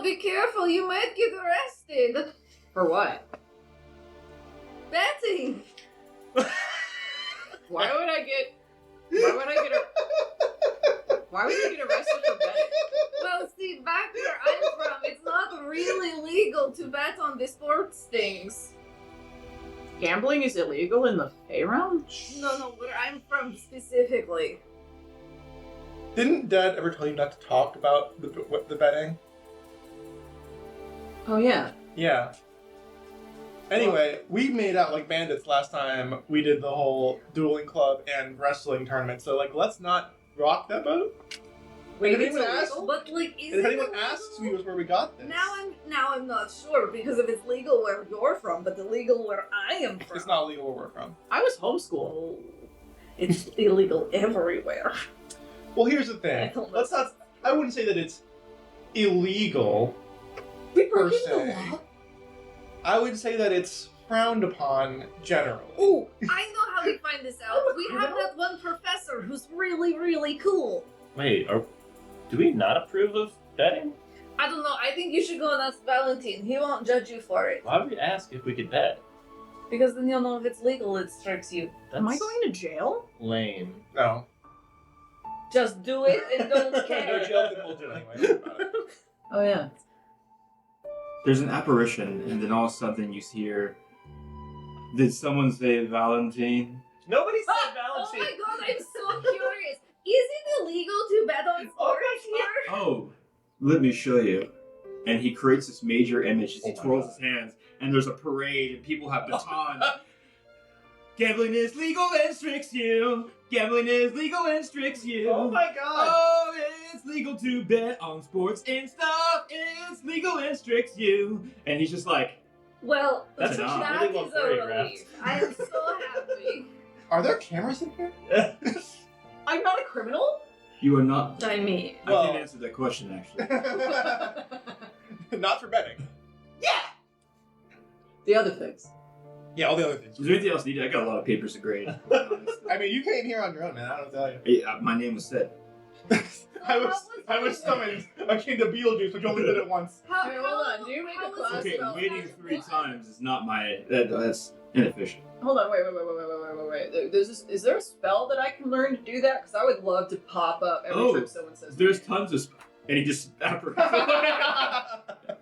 be careful, you might get arrested. For what? Betting. Why would you get arrested for betting? Well, see, back where I'm from, it's not really legal to bet on the sports things. Gambling is illegal in the Faerun? No, where I'm from specifically. Didn't Dad ever tell you not to talk about the betting? Oh, yeah. Yeah. Anyway, we made out like bandits last time we did the whole dueling club and wrestling tournament, so like let's not rock that boat. Wait, if it's anyone illegal? asks, But like, is if it anyone illegal? asks me where we got this, Now I'm not sure because if it's legal where you're from, but illegal where I am from. it's not illegal where we're from. I was homeschooled. Oh, it's illegal everywhere. Well, here's the I thing. don't know. Let's not. I wouldn't say that it's illegal We per broke se. the law. I would say that it's frowned upon generally. Ooh, I know how we find this out. We have that one professor who's really, really cool. Wait, do we not approve of betting? I don't know. I think you should go and ask Valentine. He won't judge you for it. Why would we ask if we could bet? Because then you'll know if it's legal, it strikes you. That's Am I going to jail? lame. No. Just do it and don't No care. jail, then we'll do it anyway. Oh, yeah. There's an apparition, and then all of a sudden you hear. Did someone say Valentine? Nobody said Oh Valentine. my god, I'm so curious. Is it illegal to bet on sports here? Oh, let me show you. And he creates this major image as he Oh my twirls God. his hands, and there's a parade, and people have batons. Gambling is legal and strikes you. Gambling is legal and strikes you. Oh my god. Oh, it's legal to bet on sports and stuff. It's legal and strikes you. And he's just like, Well, That's that enough. is Really well a choreographed. relief. I am so happy. Are there cameras in here? I'm not a criminal? you are not. I mean, I Well- can't answer that question, actually. Not for betting. The other things. Yeah, all the other things. Is there anything else needed? I got a lot of papers to grade. I mean, you came here on your own, man. I don't tell you. Hey, my name was said. I was summoned akin to Beetlejuice, which only did it once. how, Wait, hold on. Do you make a how was class it Okay, spelled? waiting 3 times is not my. That's inefficient. Hold on, wait. Is there a spell that I can learn to do that? Because I would love to pop up every Oh, time someone says There's my tons of. And he just evaporates. name.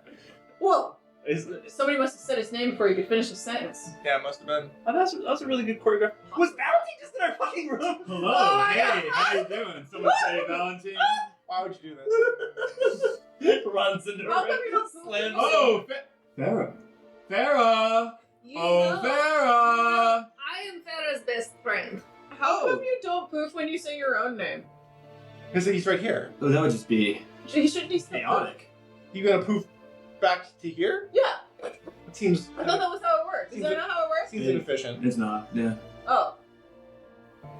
Whoa! Is, Somebody must have said his name before he could finish his sentence. Yeah, it must have been. oh, that was a really good choreograph. Was Valentine just in our fucking room? Hello, Oh my hey, God. how you doing? Someone say Valentine. Why would you do this? Runs into How her come you don't slams. Oh, Farah. Farah. You Oh, know, Farah. I am Farah's best friend. How Oh. come you don't poof when you say your own name? Because he's right here. Oh, that would just be He shouldn't be chaotic. You gonna poof back to here? Yeah, It seems. I thought that was how it worked. Is that not how it works? Seems inefficient. It's not. Yeah. Oh,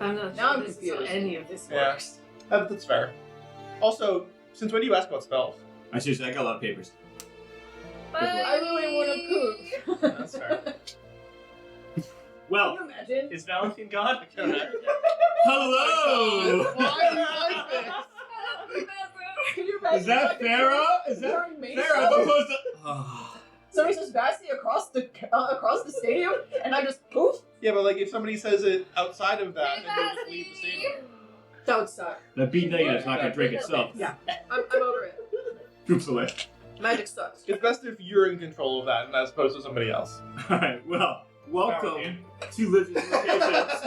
I'm not Now sure I'm this is confused. how any of this Yeah. works. That's fair. Also, since when do you ask about spells? I seriously, I got a lot of papers. I really want to poof. That's fair. Well, Can you imagine? is Valentine gone? Hello. Why do you like this? Can you imagine? Is that like, Farah? Is that during May Farah? I'm Show? supposed to. Oh. Somebody says Basti across the stadium, and I just poof. Yeah, but like if somebody says it outside of that, Hey, then they just leave the Bessie! stadium. That would suck. That B negative's not gonna drink itself. Yeah, I'm over it. Oops away. Magic sucks. It's best if you're in control of that, and as opposed to somebody else. All right. Well, welcome Valentine. to Living Locations.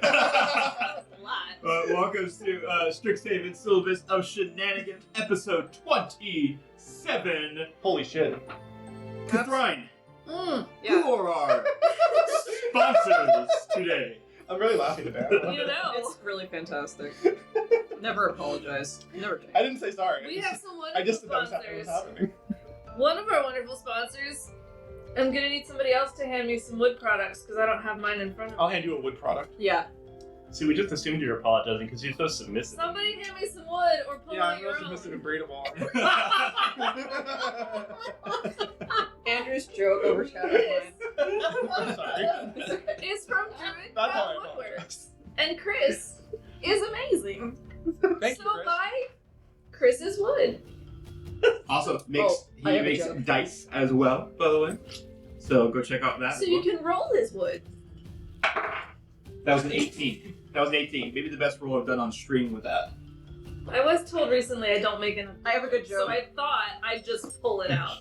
That was a lot. Welcome to Strixhaven Syllabus of Shenanigans, episode 27. Holy shit! Catherine, Mm, Yeah. who are our sponsors today? I'm really laughing at that. you know. It's really fantastic. Never apologize. Never change. I didn't say sorry. We have some I wonderful just thought that was sponsors. happening. One of our wonderful sponsors, I'm gonna need somebody else to hand me some wood products because I don't have mine in front of me. I'll hand you a wood product. Yeah. See, we just assumed you were apologizing because you're so submissive. Somebody hand me some wood or pull Yeah, out I'm your not own. submissive and braidable. Andrew's joke overshadowed mine. I'm sorry. It's from Druid That's how I Craft Woodworks. apologize. And Chris is amazing. Thank so you, Chris. buy Chris's wood. Also makes I he have a makes joke. dice as well, by the way. So go check out that. So you can roll his wood. That was an 18. That was an 18. Maybe the best roll I've done on stream with that. I was told recently I don't make enough. I have a good joke. So I thought I'd just pull it out.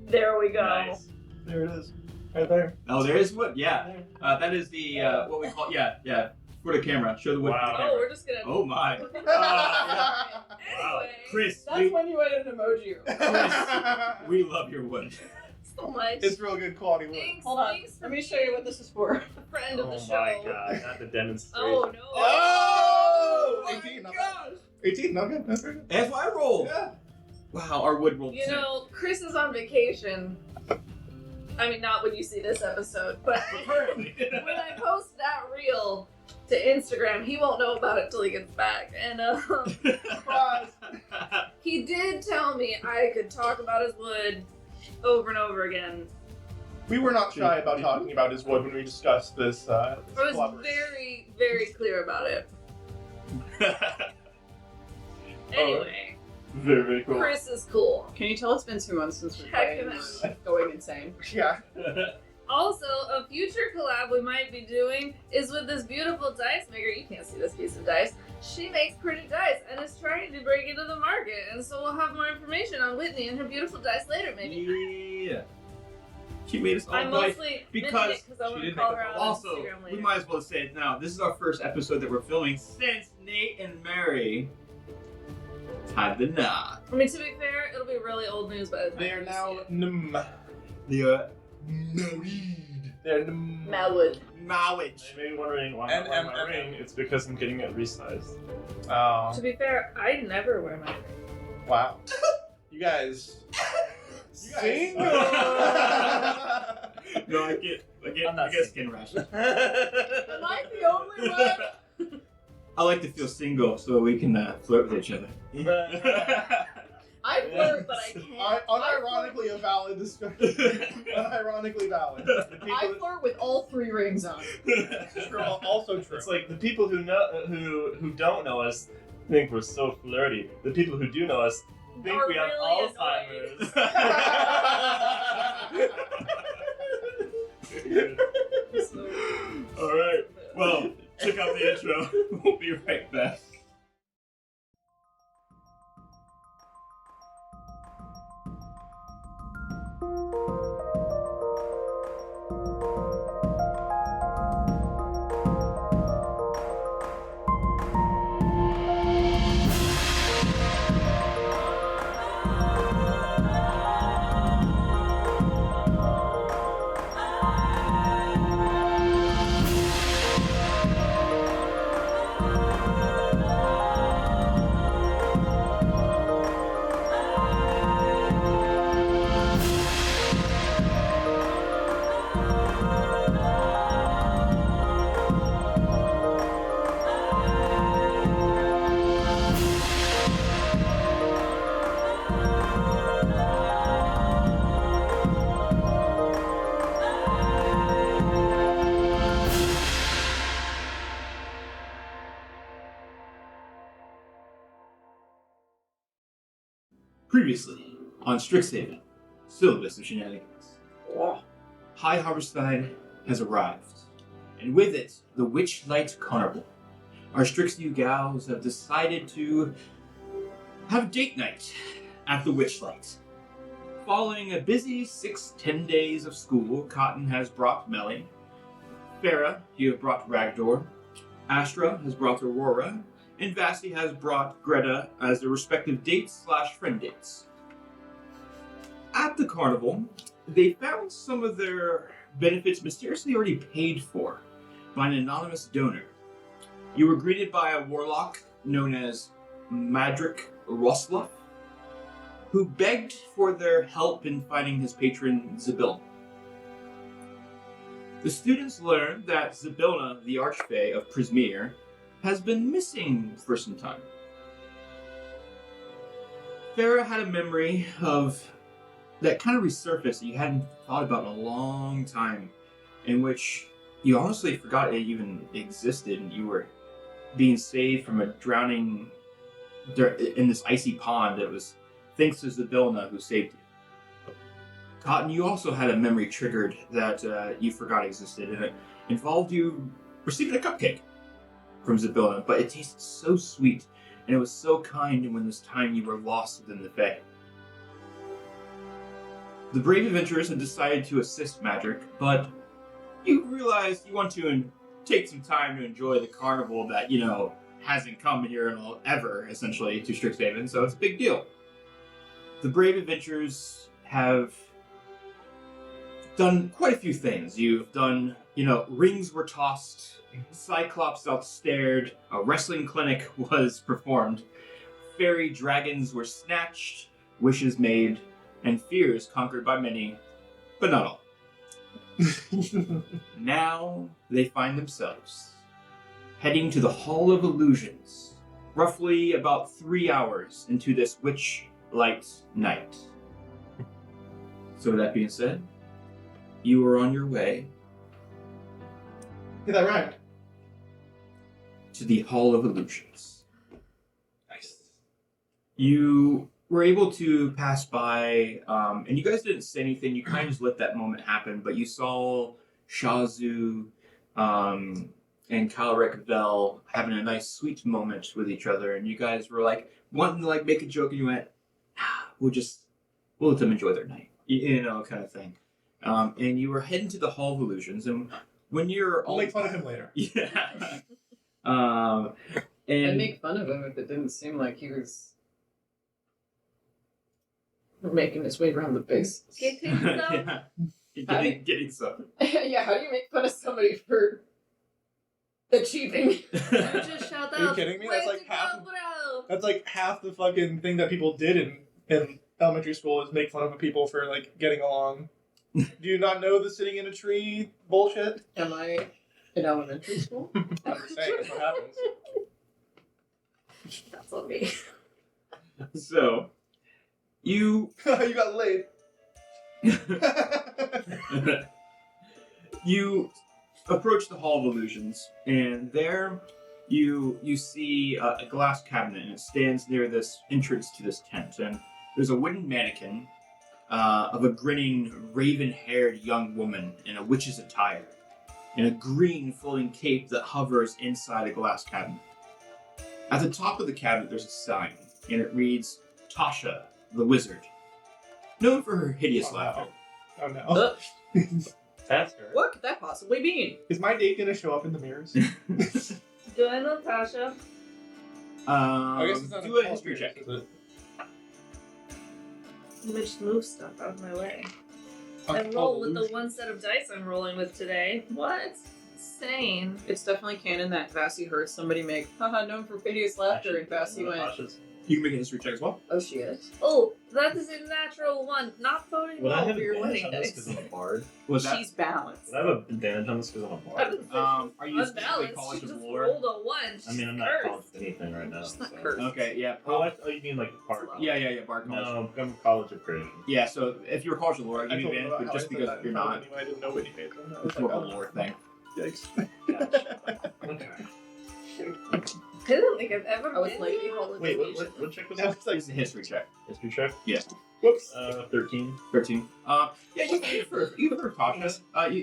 There we go. Nice. There it is. Right there. Oh, there is wood. Yeah, that is the what we call for the camera. Show the wood. Wow. For the Oh, camera. we're just gonna. Oh my. Anyway, Chris, That's when you add an emoji. we love your wood. so much. It's real good quality wood. Thanks, Hold on. thanks for Let me show you what this is for. being a friend of Oh the show. my god, not the demonstration. Oh no. Oh, 18, not bad. 18, not good. That's very good. That's why I rolled. Yeah. Wow, our wood rolled. You know, Chris is on vacation. I mean, not when you see this episode, but when I post that reel to Instagram, he won't know about it till he gets back. And he did tell me I could talk about his wood over and over again. We were not shy about talking about his wood when we discussed this. I was collaboration. very, very clear about it. Anyway, Very, very cool. Chris is cool. Can you tell it's been 2 months since we're Check playing him this? Going insane. Yeah. Also, a future collab we might be doing is with this beautiful dice maker. You can't see this piece of dice. She makes pretty dice and is trying to break into the market. And so we'll have more information on Whitney and her beautiful dice later, maybe. Yeah. She made us all I nice. mostly because mentioned it because I she want to did call make her us out on Also, Instagram we later. might as well say it now. This is our first episode that we're filming since Nate and Mary had the nod. I mean, to be fair, it'll be really old news by the time They are you now see The married. They're it. Malwood. Marriage. You may be wondering why And I'm not M- wearing ring. It's because I'm getting it resized. Oh, To be fair, I never wear my ring. wow. You guys. Single. No, I get skin rashes. Am I the only one? I like to feel single so we can flirt with each other. I flirt, but I can't. Unironically a valid description. Unironically valid. The I people flirt with all 3 rings on. also true. It's like the people who know who don't know us think we're so flirty. The people who do know us think Are we have really Alzheimer's. All right. Well, check out the intro. We'll be right back. Previously on Strixhaven, Syllabus of Shenanigans. High Harborstein has arrived, and with it, the Witchlight Carnival. Our Strixview gals have decided to have date night at the Witchlight. Following a busy 6-10 days of school, Cotton has brought Melly. Farah, you have brought Ragdor. Astra has brought Aurora. And Vasti has brought Greta as their respective dates/friend dates. At the carnival, they found some of their benefits mysteriously already paid for by an anonymous donor. You were greeted by a warlock known as Madrick Rosluff, who begged for their help in finding his patron Zybilna. The students learned that Zybilna, the Archfey of Prismere, has been missing for some time. Farah had a memory of that kind of resurfaced that you hadn't thought about in a long time, in which you honestly forgot it even existed, and you were being saved from a drowning in this icy pond that was thanks to Zabilna who saved you. Cotton, you also had a memory triggered that you forgot existed, and it involved you receiving a cupcake from Zabilna, but it tasted so sweet, and it was so kind when this time you were lost within the Fae. The brave adventurers had decided to assist Magic, but you realized you want to take some time to enjoy the carnival that, hasn't come here in ever, essentially, to Strixhaven, so it's a big deal. The brave adventurers have done quite a few things. You've done, rings were tossed, Cyclops outstared, a wrestling clinic was performed, fairy dragons were snatched, wishes made, and fears conquered by many, but not all. Now they find themselves heading to the Hall of Illusions, roughly about 3 hours into this Witchlight night. So with that being said, you are on your way Hey, that rhymed. to the Hall of Illusions. Nice. You were able to pass by, and you guys didn't say anything. You kind of just let that moment happen, but you saw Shazu and Calric Vel having a nice, sweet moment with each other, and you guys were wanting to make a joke, and you went, we'll let them enjoy their night, kind of thing. And you were heading to the Hall of Illusions, and when you're I'll make fun of him later. Yeah. I'd And make fun of him if it didn't seem like he was making his way around the base. Getting some? yeah. Getting some. Yeah, how do you make fun of somebody for achieving? You just shout out. Are you kidding me? That's "Way like to half go, of- bro!" That's like half the fucking thing that people did in elementary school is make fun of people for getting along. Do you not know the sitting in a tree bullshit? Am I in elementary school? I'm just saying, that's what happens. That's on me. So, you You got laid. you approach the Hall of Illusions, and there you see a glass cabinet, and it stands near this entrance to this tent. And there's a wooden mannequin of a grinning, raven-haired young woman in a witch's attire, in a green flowing cape that hovers inside a glass cabinet. At the top of the cabinet, there's a sign, and it reads, Tasha, the Wizard. Known for her hideous Oh, laughter. Oh no. That's her. What could that possibly mean? Is my date gonna show up in the mirrors? Do I know Tasha? I guess it's not Do a history check. Is it? Just move stuff out of my way. Okay, And roll with the illusion. one set of dice I'm rolling with today. What? Insane. It's definitely canon that Vassy heard somebody make, haha, known for hideous laughter, and Vassy went, You can make a history check as well. oh, she is. Oh, that is a natural one. Not voting Would I well have for your advantage wedding on this because dice. I'm a bard? Was that? She's balanced. Would I have advantage on this because I'm a bard? Are you specifically Unbalanced. College She of just Lore? rolled a one. I mean, I'm not college anything right now. She's not so. cursed. Okay, yeah. Oh, you mean like bard? Yeah, Bard College. No, I'm college of creation. Yeah, so if you're College of Lore, I I give you told him advantage, about but how just I said because that you're in not, Anyway, I didn't know what he made. So I was it's more of a like, lore thing. Yikes. Okay. I don't think I've ever I was been like, to hold it. Wait, what check was That that? was like It's a history check. History check? Yes. whoops. 13. 13. Yeah, you've heard Tasha.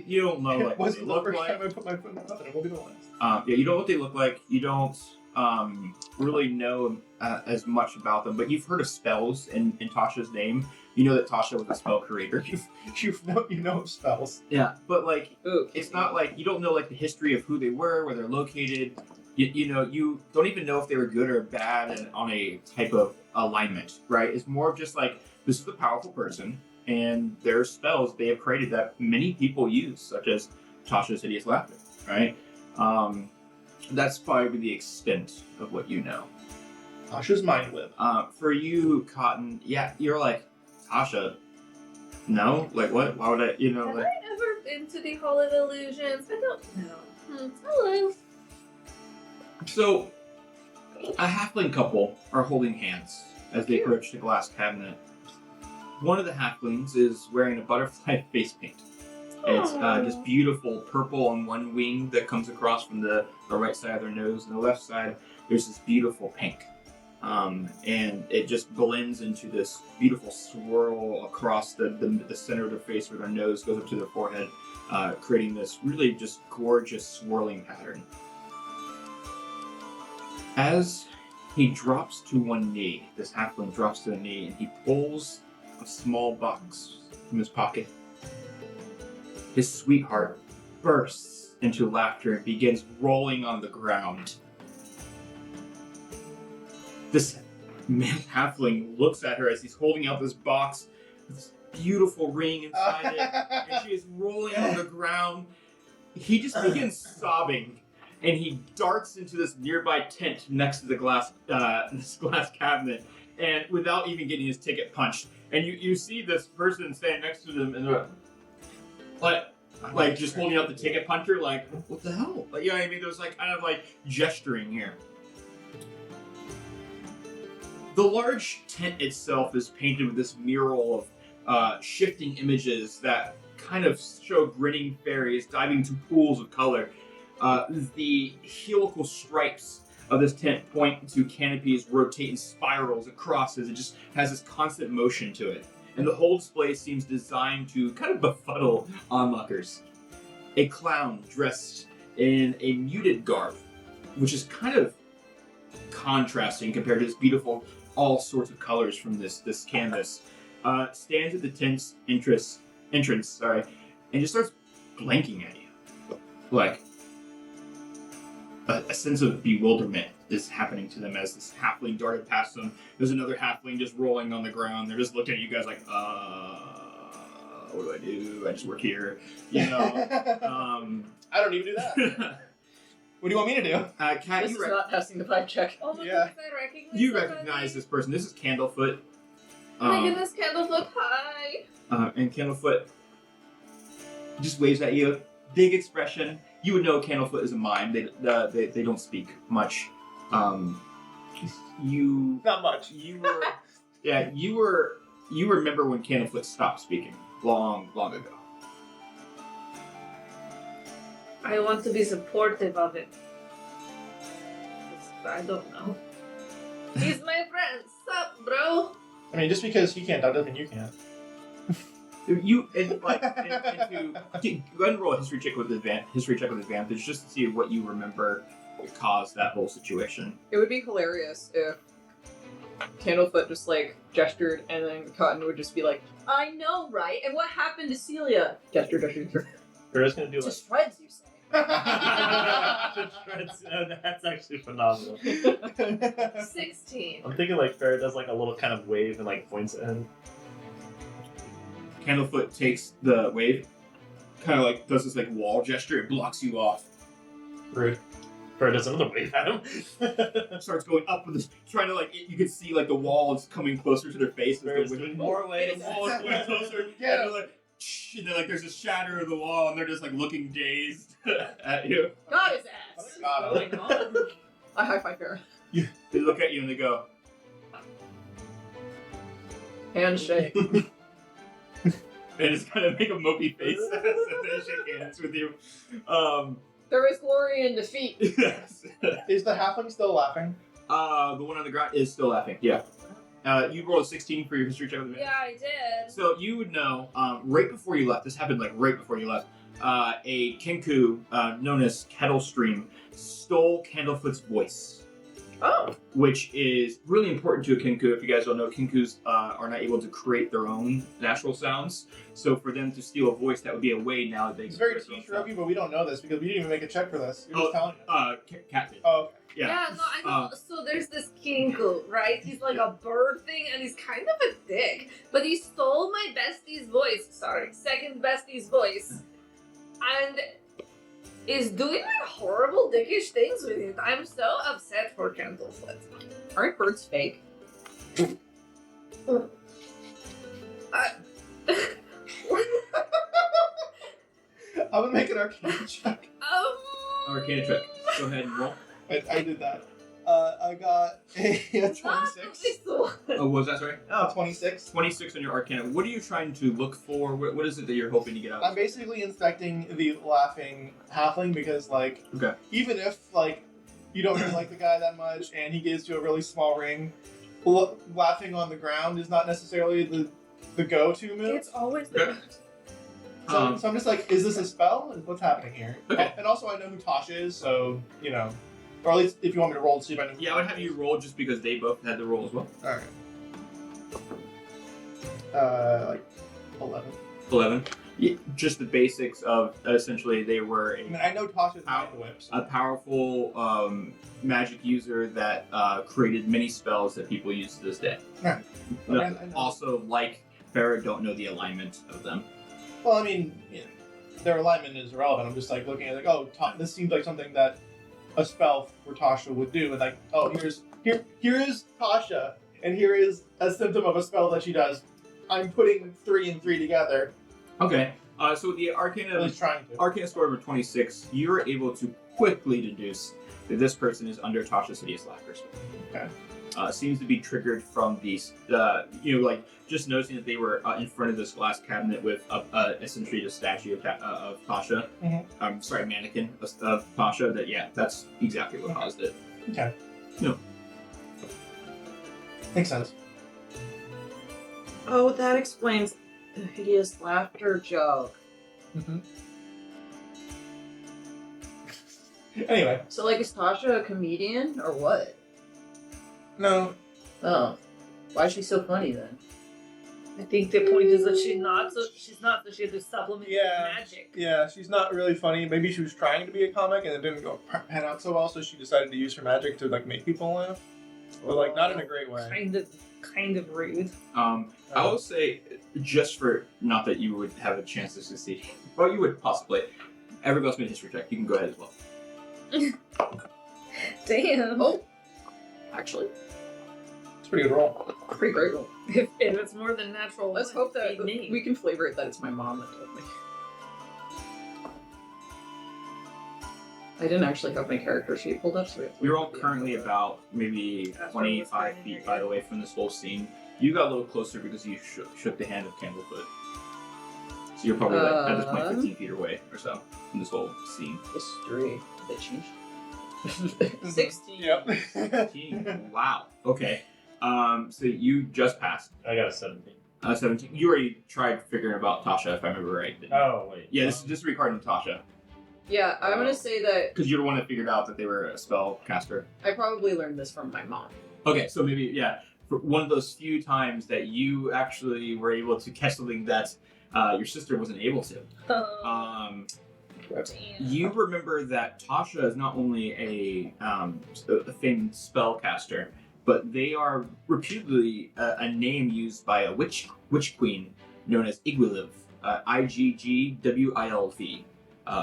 You don't know It what wasn't they the look first like. time I put my foot in the mouth, and it won't be the last. Yeah, you don't know what they look like. You don't really know as much about them, but you've heard of spells in Tasha's name. You know that Tasha was a spell creator. You know of spells. Yeah, but Ooh, it's not like you don't know the history of who they were, where they're located. You don't even know if they were good or bad and on a type of alignment, right? It's more of just this is a powerful person, and there are spells they have created that many people use, such as Tasha's hideous laughter, right? That's probably the extent of what you know. Tasha's mind whip. For you, Cotton, yeah, you're like, Tasha, no? What? Why would I, Have I ever been to the Hall of Illusions? I don't know. Hello. So, a halfling couple are holding hands as they approach the glass cabinet. One of the halflings is wearing a butterfly face paint. It's just beautiful purple on one wing that comes across from the right side of their nose, and the left side, there's this beautiful pink. and it just blends into this beautiful swirl across the center of their face where their nose goes up to their forehead, creating this really just gorgeous swirling pattern. As he drops to one knee, this halfling drops to a knee, and he pulls a small box from his pocket. His sweetheart bursts into laughter and begins rolling on the ground. This halfling looks at her as he's holding out this box with this beautiful ring inside it, and she is rolling on the ground. He just begins sobbing, and he darts into this nearby tent next to the glass cabinet, and without even getting his ticket punched. And you see this person standing next to them, and they're like just holding out the ticket puncher, like, what the hell? Like, you know what I mean? There's like kind of like gesturing here. The large tent itself is painted with this mural of shifting images that kind of show grinning fairies diving into pools of color. The helical stripes of this tent point to canopies rotating spirals across as it just has this constant motion to it. And the whole display seems designed to kind of befuddle onlookers. A clown dressed in a muted garb, which is kind of contrasting compared to this beautiful all sorts of colors from this canvas, stands at the tent's entrance, and just starts blinking at you. Like, a sense of bewilderment is happening to them as this halfling darted past them. There's another halfling just rolling on the ground. They're just looking at you guys like, what do? I just work here. You know? I don't even do that. What do you want me to do? Kat, This is not passing the vibe check. Oh my Yeah. goodness, I recognize you somebody. recognize this person. This is Candlefoot. Oh my goodness, Candlefoot, hi. And Candlefoot just waves at you. Big expression. You would know Candlefoot is a mime. They don't speak much. You Not much. you were you remember when Candlefoot stopped speaking long ago. I want to be supportive of it. I don't know. He's my friend. Sup, bro? I mean, just because he can't, that doesn't mean you can't. You and go ahead and roll a history check with advantage just to see what you remember caused that whole situation. It would be hilarious if Candlefoot just like gestured and then Cotton would just be like, I know, right? And what happened to Celia? Gesture. We're just gonna do To like. shreds, you say. That's actually phenomenal. 16. I'm thinking like Fair does like a little kind of wave and like points at him. Candlefoot takes the wave, kind of like does this like wall gesture. It blocks you off. Rude. Fair does another wave at him. Starts going up with this, trying to like you can see like the wall is coming closer to their face. Fair is doing more waves. The wall is going closer. Yeah. And they're like, shh, and then like there's a shatter of the wall, and they're just like looking dazed at you. Got his ass. Got him. Going on. I high five her. They look at you and they go, Handshake. they just kind of make a mopey face as they shake hands with you. There is glory in defeat. Yes. Is the halfling still laughing? The one on the ground is still laughing. Yeah. You rolled a 16 for your history check with advantage. Yeah, I did. So you would know, right before you left, this happened like right before you left, a Kenku, known as Kettlestream, stole Candlefoot's voice. Oh. Which is really important to a Kenku. If you guys don't know, Kenkus are not able to create their own natural sounds. So for them to steal a voice, that would be a way now that they It's can very create their own teacher of you, but we don't know this because we didn't even make a check for this. You're just telling us. Cat did. Oh, okay. Yeah. No, I know. So there's this Kinku, right? He's like a bird thing, and he's kind of a dick. But he stole my bestie's voice. Sorry, second bestie's voice, and is doing like horrible dickish things with it. I'm so upset for Candlefoot. Aren't birds fake? I'm gonna make an arcane check. Arcana check. Go ahead and roll. I did that. I got a Not 26. this one. Oh, what was that, sorry? Oh, 26. 26 on your Arcana. What are you trying to look for? What is it that you're hoping to get out I'm of basically inspecting the laughing halfling because, like, Okay. even if, like, you don't really like the guy that much, and he gives you a really small ring. Laughing on the ground is not necessarily the go-to move. It's always Okay. So I'm just like, is this a spell? What's happening here? Okay. And also, I know who Tasha is, so, you know. Or at least if you want me to roll to see if I know who Yeah, I would Tasha have is. you roll just because they both had the roll as well. Alright. Like 11. 11. Yeah, just the basics of essentially they were I mean, I know Tasha's not the whip. a powerful magic user that created many spells that people use to this day. Right. No, I know. also, like Faerun, don't know the alignment of them. Well, I mean, their alignment is irrelevant. I'm just like looking at this seems like something that a spell for Tasha would do, and like, here is Tasha, and here is a symptom of a spell that she does. I'm putting 3 and 3 together. Okay. So the At Arcana least trying to. Arcana score over 26, you're able to quickly deduce that this person is under Tasha's hideous laughter spell. Okay. Seems to be triggered from these, like just noticing that they were in front of this glass cabinet with essentially the statue of Tasha. Mhm. Mannequin of Tasha. That's exactly what caused it. Okay. No. Makes sense. Oh, that explains the hideous laughter joke. Mm-hmm. Anyway, So, like, is Tasha a comedian or what? no. Oh, why is she so funny then? I think the point is that she's not, so she had to supplement Yeah. with magic. Yeah, she's not really funny. Maybe she was trying to be a comic and it didn't go pan out so well, so she decided to use her magic to like make people laugh, but like not in a great way. Kind of rude. I will say, just for not that you would have a chance to succeed, well, you would possibly. Everybody else made a history check. You can go ahead as well. Damn. Oh, actually, It's a pretty good roll. pretty great roll. If it's more than natural, Let's one, hope that it'd be me. we can flavor it that it's my mom that told me. I didn't actually have my character sheet pulled up, so we have to You're all currently about maybe That's 25 what was feet, by the way, from this whole scene. You got a little closer because you shook the hand of Candlefoot. So you're probably at this point 15 feet away or so from this whole scene. history. Did they change? 16. Yep. 15? Wow. Okay. So you just passed. I got a 17. 17. You already tried figuring about Tasha, if I remember right. didn't you? Oh, wait. Yeah, this is regarding Tasha. Yeah, I'm gonna say that Because you're the one that figured out that they were a spell caster. I probably learned this from my mom. Okay, so maybe, yeah, for one of those few times that you actually were able to catch something that your sister wasn't able to. Oh, damn. You remember that Tasha is not only a famed spellcaster, but they are reputedly a name used by a witch queen known as Iggwilv, Iggwilv.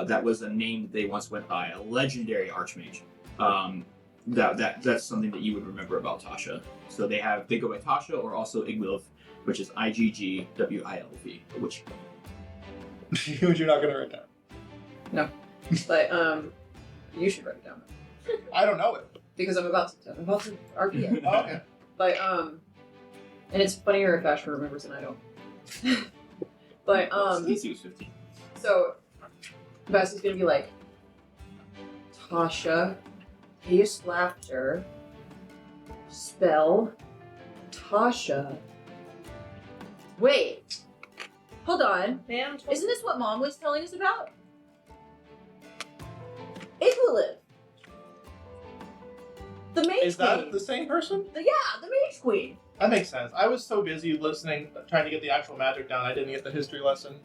That was a name that they once went by, a legendary archmage. That's something that you would remember about Tasha. So they go by Tasha or also Iggwilv, which is Iggwilv, a witch queen. Which you're not gonna write down. But you should write it down I don't know it. because I'm about to RP it. Oh, okay. But and it's funnier if Asher remembers and I don't. But Stacey was 15. so Bassie's gonna be like, Tasha, hideous laughter, spell, Tasha. Wait, hold on. Ma'am, Isn't this what Mom was telling us about? Iggwilv. The Mage Is that Queen. the same person? The Mage Queen. That makes sense. I was so busy listening, trying to get the actual magic down, I didn't get the history lesson.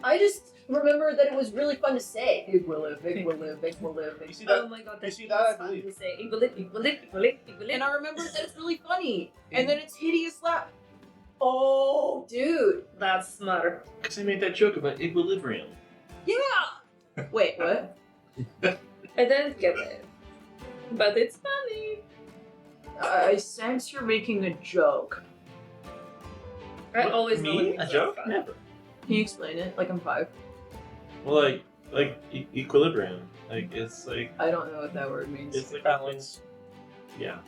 I just remember that it was really fun to say. Iggwilv, Iggwilv, Iggwilv. You see Oh that? my god, You see that? I fun believe. to say. Equilibrium. And I remember that it's really funny. And then it's hideous laugh. Oh, dude. That's smart. Because I made that joke about equilibrium. Yeah. Wait, what? I didn't get it. But it's funny. I sense you're making a joke. I What, always know me? when A things joke? are fun. Never. Can you explain it? Like I'm 5. Well, equilibrium. Like, it's like, I don't know what that word means. it's like Balance. Yeah.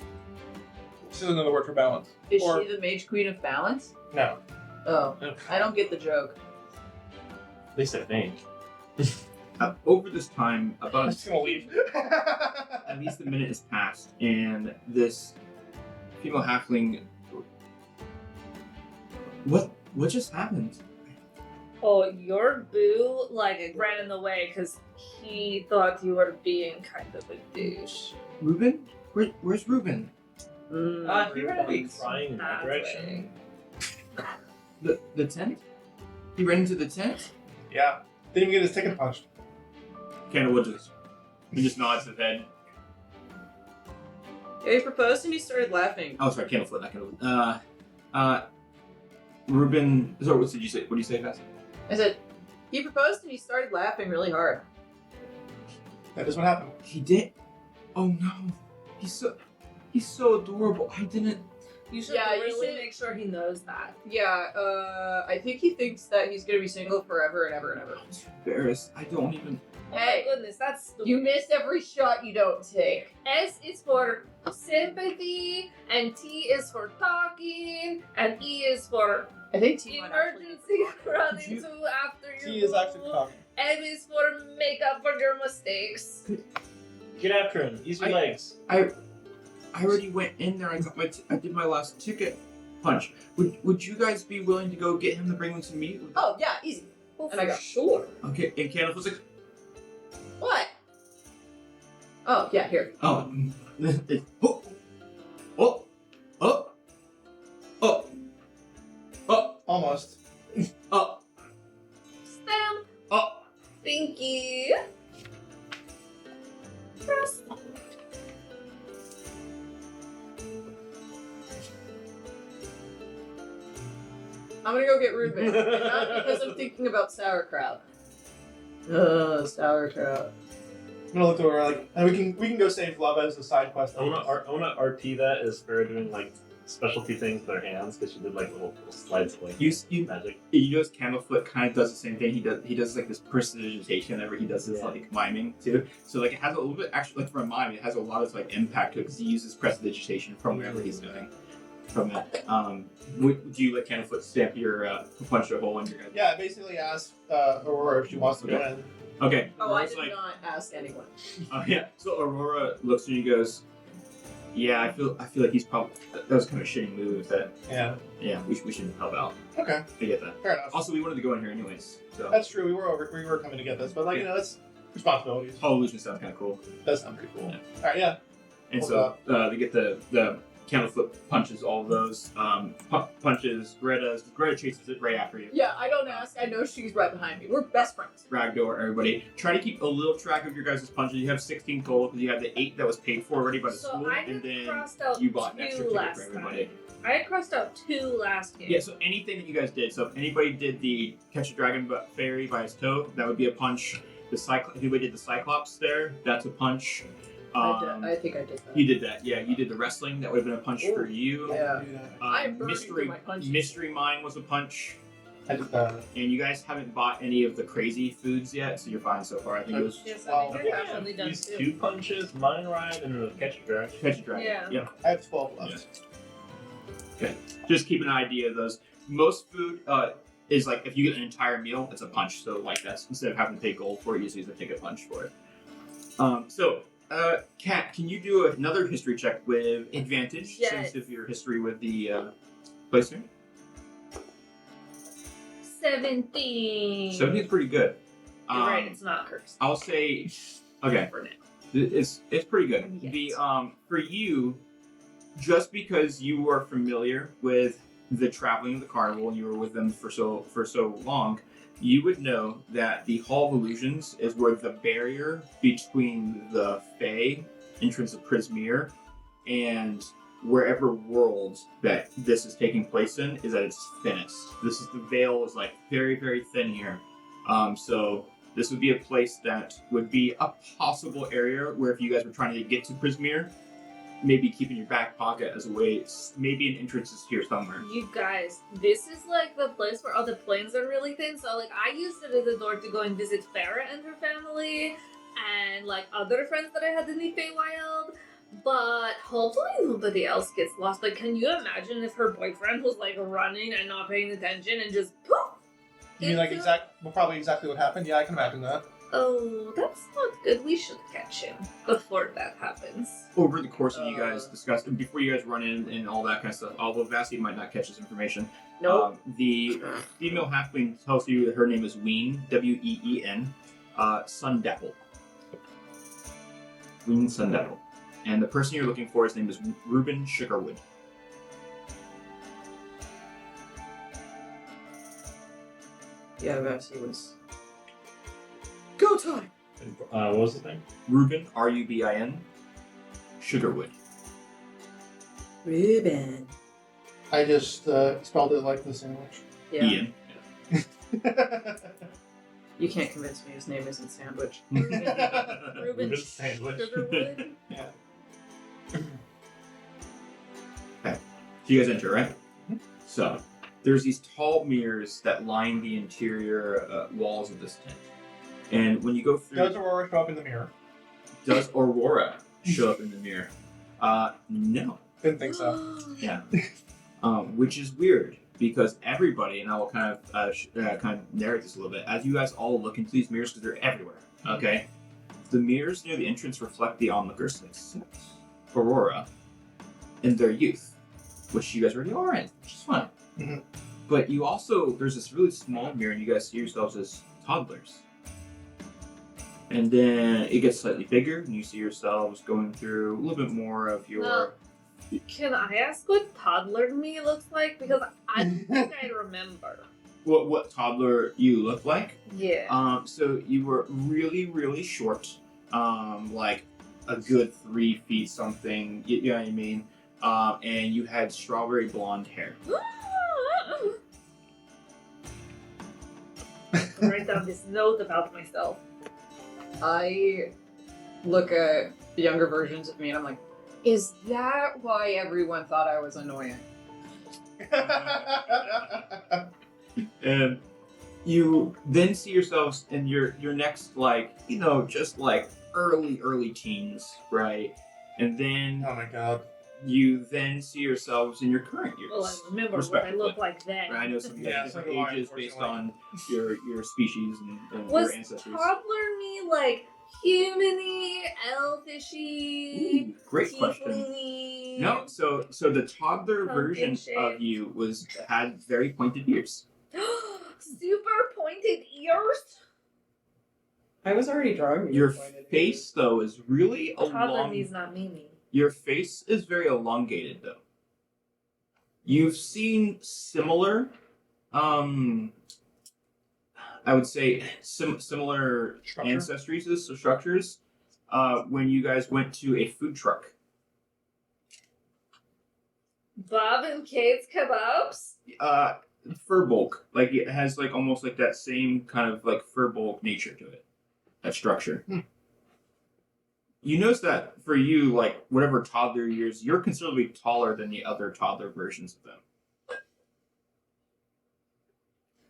This is another word for balance. Is or- she the Mage Queen of Balance? No. Oh, Oh. I don't get the joke. At least I think. Over this time, I'm about just gonna leave. at least a minute has passed, and this female halfling. What just happened? Oh, your boo like ran in the way because he thought you were being kind of a douche. Ruben? Where's Ruben? He ran away crying in that That direction. way. The tent? He ran into the tent? Yeah. Didn't even get his ticket punched. Candlewood just nods his head. Yeah, he proposed and he started laughing. Oh, sorry, Candlefoot, not Candlewood. Ruben. Sorry, what did you say? What did you say, Fast? I said, he proposed and he started laughing really hard. That is what happened. He did. Oh no, he's so adorable. I didn't. You should Yeah, you really should- make sure he knows that. Yeah, I think he thinks that he's gonna be single forever and ever and ever. I'm too embarrassed. I don't even. Hey, Oh my goodness, that's stupid. you miss every shot you don't take. S is for sympathy, and T is for talking, and E is for I think T might actually emergency running Could you- to after your He is actually boo. talking. M is for make up for your mistakes. Get after him. Use your legs. I already went in there. I did my last ticket punch. Would you guys be willing to go get him to bring him to me? Oh, yeah, easy. Well, And I for go, sure. Okay. And Candlefoot's like, What? Oh, yeah, here. oh, oh, oh, oh, oh, oh, Almost. oh, Stamp. oh. Thank you. Press. I'm gonna go get Ruben. Not because I'm thinking about sauerkraut. Sauerkraut. I'm gonna look over like, and we can go save love as a side quest. I wanna RP that as Faerun doing like specialty things with her hands because she did like little slides of like You magic. notice Candlefoot kind of does the same thing. He does like this prestidigitation whenever he does his Yeah. like miming too. So like it has a little bit actually like for a mime it has a lot of like impact to it because he uses prestidigitation from wherever he's doing. From that, do you let Candlefoot stamp your punch a hole in your head? Yeah, I basically asked Aurora if she wants to go in. Okay. Oh, I Aurora's did not ask anyone. Yeah. So Aurora looks at you and goes, "Yeah, I feel like he's probably that was kind of a shitty move. That Yeah. yeah, we shouldn't help out. Okay. I get that. Fair enough. Also, we wanted to go in here anyways. So That's true. We were coming to get this, but like you know, that's responsibilities. whole illusion sounds kind of cool. Does sound pretty cool. Yeah. All right. Yeah. And Hold so they get the Candlefoot punches all of those punches. Greta chases it right after you. Yeah, I don't ask. I know she's right behind me. We're best friends. Ragdoor, everybody. Try to keep a little track of your guys' punches. You have 16 total because you have the 8 that was paid for already by the So school, I and just then crossed out you bought an extra 2 ticket last for everybody. time. I crossed out 2 last game. Yeah, so anything that you guys did. So if anybody did the catch a dragon fairy by his toe, that would be a punch. If anybody did the Cyclops there, that's a punch. I think I did that. You did that, yeah. You did the wrestling, that would have been a punch for you. Yeah. I'm burning Mystery through my punches. Mystery Mine was a punch. I did that. And you guys haven't bought any of the crazy foods yet, so you're fine so far. I think it was Yes, Wow. I think you're definitely done Use too. 2 punches, mine ride, and a catch a dragon. catch a dragon. Yeah. Yep. I have 12 left. Just keep an idea of those. Most food is like if you get an entire meal, it's a punch. So like that's instead of having to pay gold for it, you just use a ticket punch for it. Kat, can you do another history check with advantage Yes. since of your history with the placer? 17. 17 is pretty good. You're right, it's not cursed. I'll say, okay, For now. it's pretty good. Yes. The for you, just because you were familiar with the traveling of the carnival and you were with them for so long, you would know that the Hall of Illusions is where the barrier between the Fae entrance of Prismere and wherever world that this is taking place in is at its thinnest. The veil is like very, very thin here. So this would be a place that would be a possible area where if you guys were trying to get to Prismere, maybe keep in your back pocket as a way, maybe an entrance is here somewhere. You guys, this is like the place where all the planes are really thin. So like I used it as a door to go and visit Farah and her family and like other friends that I had in the Feywild. But hopefully nobody else gets lost. Like, can you imagine if her boyfriend was like running and not paying attention and just poof? You mean like into- probably exactly what happened? Yeah, I can imagine that. Oh, that's not good. We should catch him before that happens. Over the course of you guys discussing, before you guys run in and all that kind of stuff, although Vassie might not catch this information, the female halfling tells you that her name is Ween, W-E-E-N, Sundapple. Ween Sundapple. And the person you're looking for, his name is Reuben Sugarwood. Yeah, Vassie was. Go time! What was the thing? Reuben, R-U-B-I-N, Sugarwood. Ruben. I just spelled it like the sandwich. Yeah. Ian. You can't convince me his name isn't Sandwich. Reuben Sandwich. Sugarwood. Yeah. So you guys enter, right? Mm-hmm. So, there's these tall mirrors that line the interior walls of this tent. And when you go through... Does Aurora show up in the mirror? Does Aurora show up in the mirror? No. Didn't think so. Yeah. Which is weird, because everybody, and I will kind of narrate this a little bit, as you guys all look into these mirrors, because they're everywhere, okay? The mirrors near the entrance reflect the onlookers, except Aurora, in their youth, which you guys already are in, which is fine. Mhm. But you also, there's this really small mirror, and you guys see yourselves as toddlers. And then it gets slightly bigger, and you see yourselves going through a little bit more of your... No. Can I ask what toddler me looks like? Because I don't think I remember. What toddler you look like? Yeah. So you were really, really short, like a good 3 feet something. You know what I mean? And you had strawberry blonde hair. Write down this note about myself. I look at the younger versions of me and I'm like, is that why everyone thought I was annoying? And you then see yourselves in your next, like, you know, just like early teens, right? And then Oh my god. you then see yourselves in your current years. Well, I remember what I respectively. look like then. Right, I know some of you Yeah, have so different do I, ages based unfortunately. on your species and Was your ancestries. toddler me like human-y, elfishy, Ooh, great question. tiefling-y? No, so the toddler Pumpkin version shape. of you had very pointed ears. Super pointed ears? I was already drawing Your face, though, is really Toddler me's not Mimi. Your face is very elongated, though. You've seen similar, I would say similar Structure? ancestries, so structures, when you guys went to a food truck. Bob and Kate's kebabs? Fur bulk, like it has like almost like that same kind of like fur bulk nature to it, that structure. You notice that for you, like whatever toddler years, you're considerably taller than the other toddler versions of them.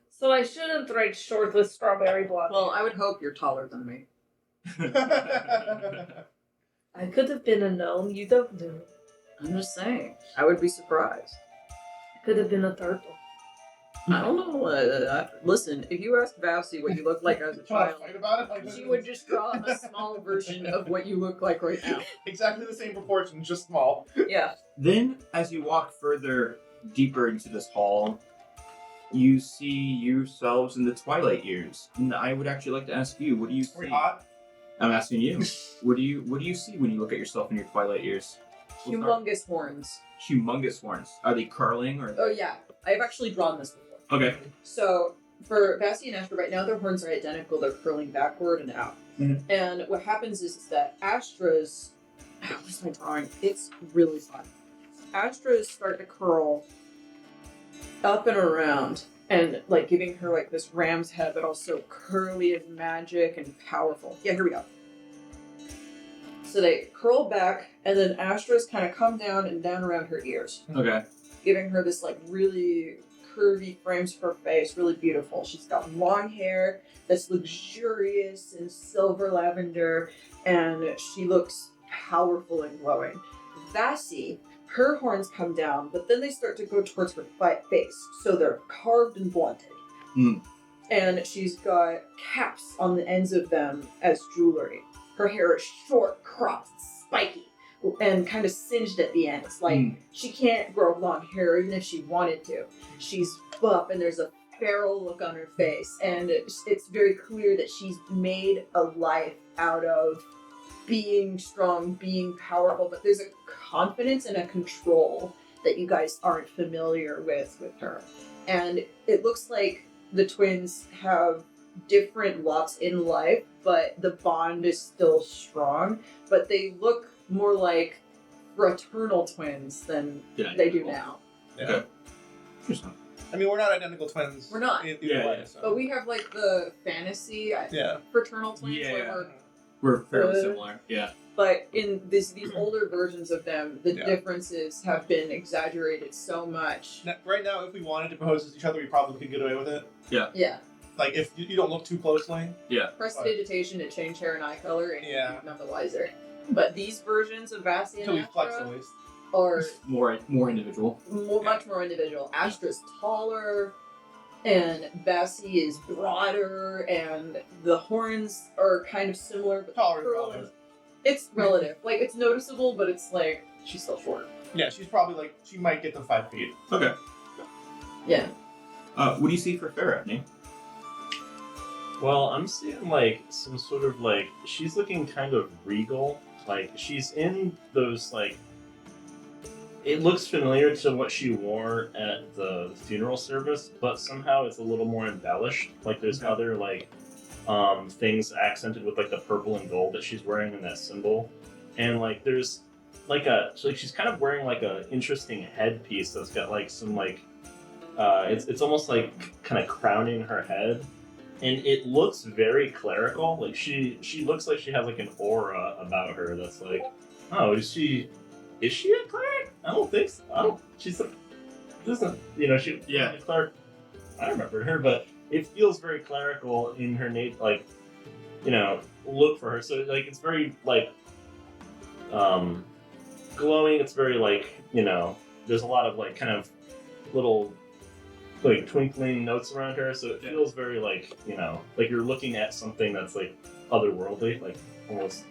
So I shouldn't write short with strawberry blonde. Well, I would hope you're taller than me. I could have been a gnome, you don't know. I'm just saying. I would be surprised. I could have been a turtle. I don't know. Listen, if you asked Vassie what you looked like as a Trying to child, fight about it? Like, she would just draw a small version of what you look like right now. exactly the same proportions, just small. Yeah. Then, as you walk further deeper into this hall, you see yourselves in the twilight years. And I would actually like to ask you, what do you Are we see? hot? I'm asking you. What do you see when you look at yourself in your twilight years? We'll start- Humongous horns. Humongous horns. Are they curling or? Oh yeah, I've actually drawn this before. Okay. So for Vassie and Astra, right now their horns are identical. They're curling backward and out. Mhm. And what happens is that Astra's, what's my drawing? It's really fun. Astra's start to curl up and around, and like giving her like this ram's head, but also curly as magic and powerful. Yeah, here we go. So they curl back, and then Astra's kind of come down and down around her ears, Okay. giving her this like really curvy frames her face, really beautiful. She's got long hair that's luxurious and silver lavender, and she looks powerful and glowing. Vassie, her horns come down, but then they start to go towards her face, so they're carved and blunted. and she's got caps on the ends of them as jewelry. Her hair is short, cropped, spiky, and kind of singed at the ends. Like, she can't grow long hair even if she wanted to. She's buff, and there's a feral look on her face, and it's very clear that she's made a life out of being strong, being powerful, but there's a confidence and a control that you guys aren't familiar with her. And it looks like the twins have different lots in life, but the bond is still strong, but they look more like fraternal twins than they do now. Yeah. Interesting. I mean, we're not identical twins. We're not. Either way, so. But we have like the fantasy fraternal twins where We're fairly similar. Yeah. but in these older versions of them, the differences have been exaggerated so much. Now, right now, if we wanted to propose to each other, we probably could get away with it. Yeah. Like, if you don't look too closely. Prestidigitation to change hair and eye color, and Yeah. none the wiser. But these versions of Vassie Until and we flex, at Astra least. are More individual. much more individual. Astra's taller, and Vassie is broader, and the horns are kind of similar, but Taller is curl relative. it's relative. Like, it's noticeable, but it's like, she's still short. Yeah, she's probably like, she might get to 5 feet. Okay. Yeah. What do you see for Faerun? Well, I'm seeing like some sort of like she's looking kind of regal. Like she's in those like. It looks familiar to what she wore at the funeral service, but somehow it's a little more embellished. Like there's other like things accented with like the purple and gold that she's wearing in that symbol, and like there's like she's kind of wearing like a interesting headpiece that's got like some like it's almost like kind of crowning her head. And it looks very clerical. Like she looks like she has like an aura about her that's like, oh, is she a cleric? I don't think so. She's a she a cleric. I remember her, but it feels very clerical in her look for her. So like it's very like glowing. It's very like there's a lot of like kind of little like twinkling notes around her, so it feels very like like you're looking at something that's like otherworldly, like almost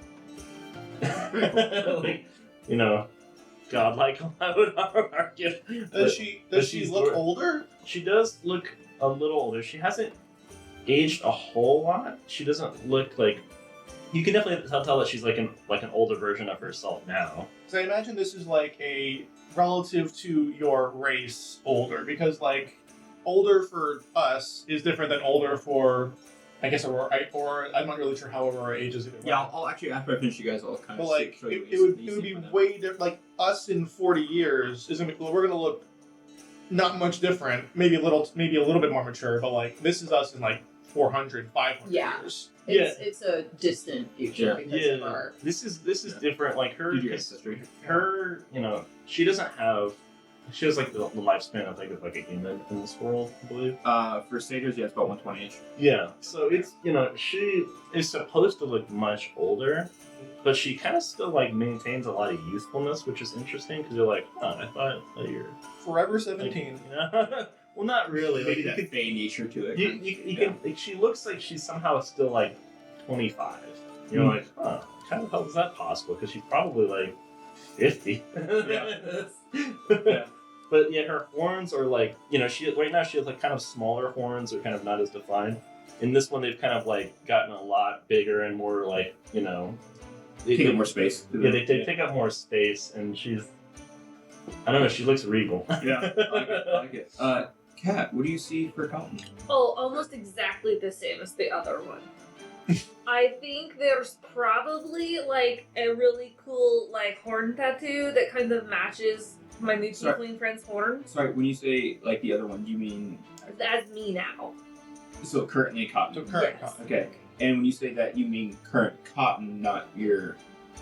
like godlike. I would argue. Does she look older? She does look a little older. She hasn't aged a whole lot. She doesn't look like. You can definitely tell that she's like an older version of herself now. So I imagine this is like a relative to your race older, because like. Older for us is different than older for, I guess, Aurora, or I'm not really sure how Aurora ages either. Yeah, I'll actually, after I finish you guys, I'll kind of But like, show you it would be way different. Like, us in 40 years, we're going to look not much different, maybe a little bit more mature, but like, this is us in like 400, 500 years. It's a distant future because of our... This is different. Like her, she doesn't have. She has like the lifespan of like a human in this world, I believe. For satyrs, it's about 120-ish. Yeah, so it's she is supposed to look much older, but she kind of still like maintains a lot of youthfulness, which is interesting because you're like, oh, I thought that you're forever 17. Like, well, not really. Maybe like, that fey nature to it. You can. Like, she looks like she's somehow still like 25. You're like, huh? How the hell is that possible? Because she's probably like 50. Yeah. But yeah, her horns are like, she right now she has like kind of smaller horns, or kind of not as defined. In this one, they've kind of like gotten a lot bigger and more like, they take up more space. Yeah, they take up more space, and she's, I don't know, she looks regal. Yeah, I like it. Kat, what do you see for Cotton? Oh, almost exactly the same as the other one. I think there's probably like a really cool like horn tattoo that kind of matches my new tiefling friend's horn. Sorry, when you say like the other one, do you mean That's me now. so currently Cotton? So current Yes. Cotton. Okay, and when you say that, you mean current Cotton, not your.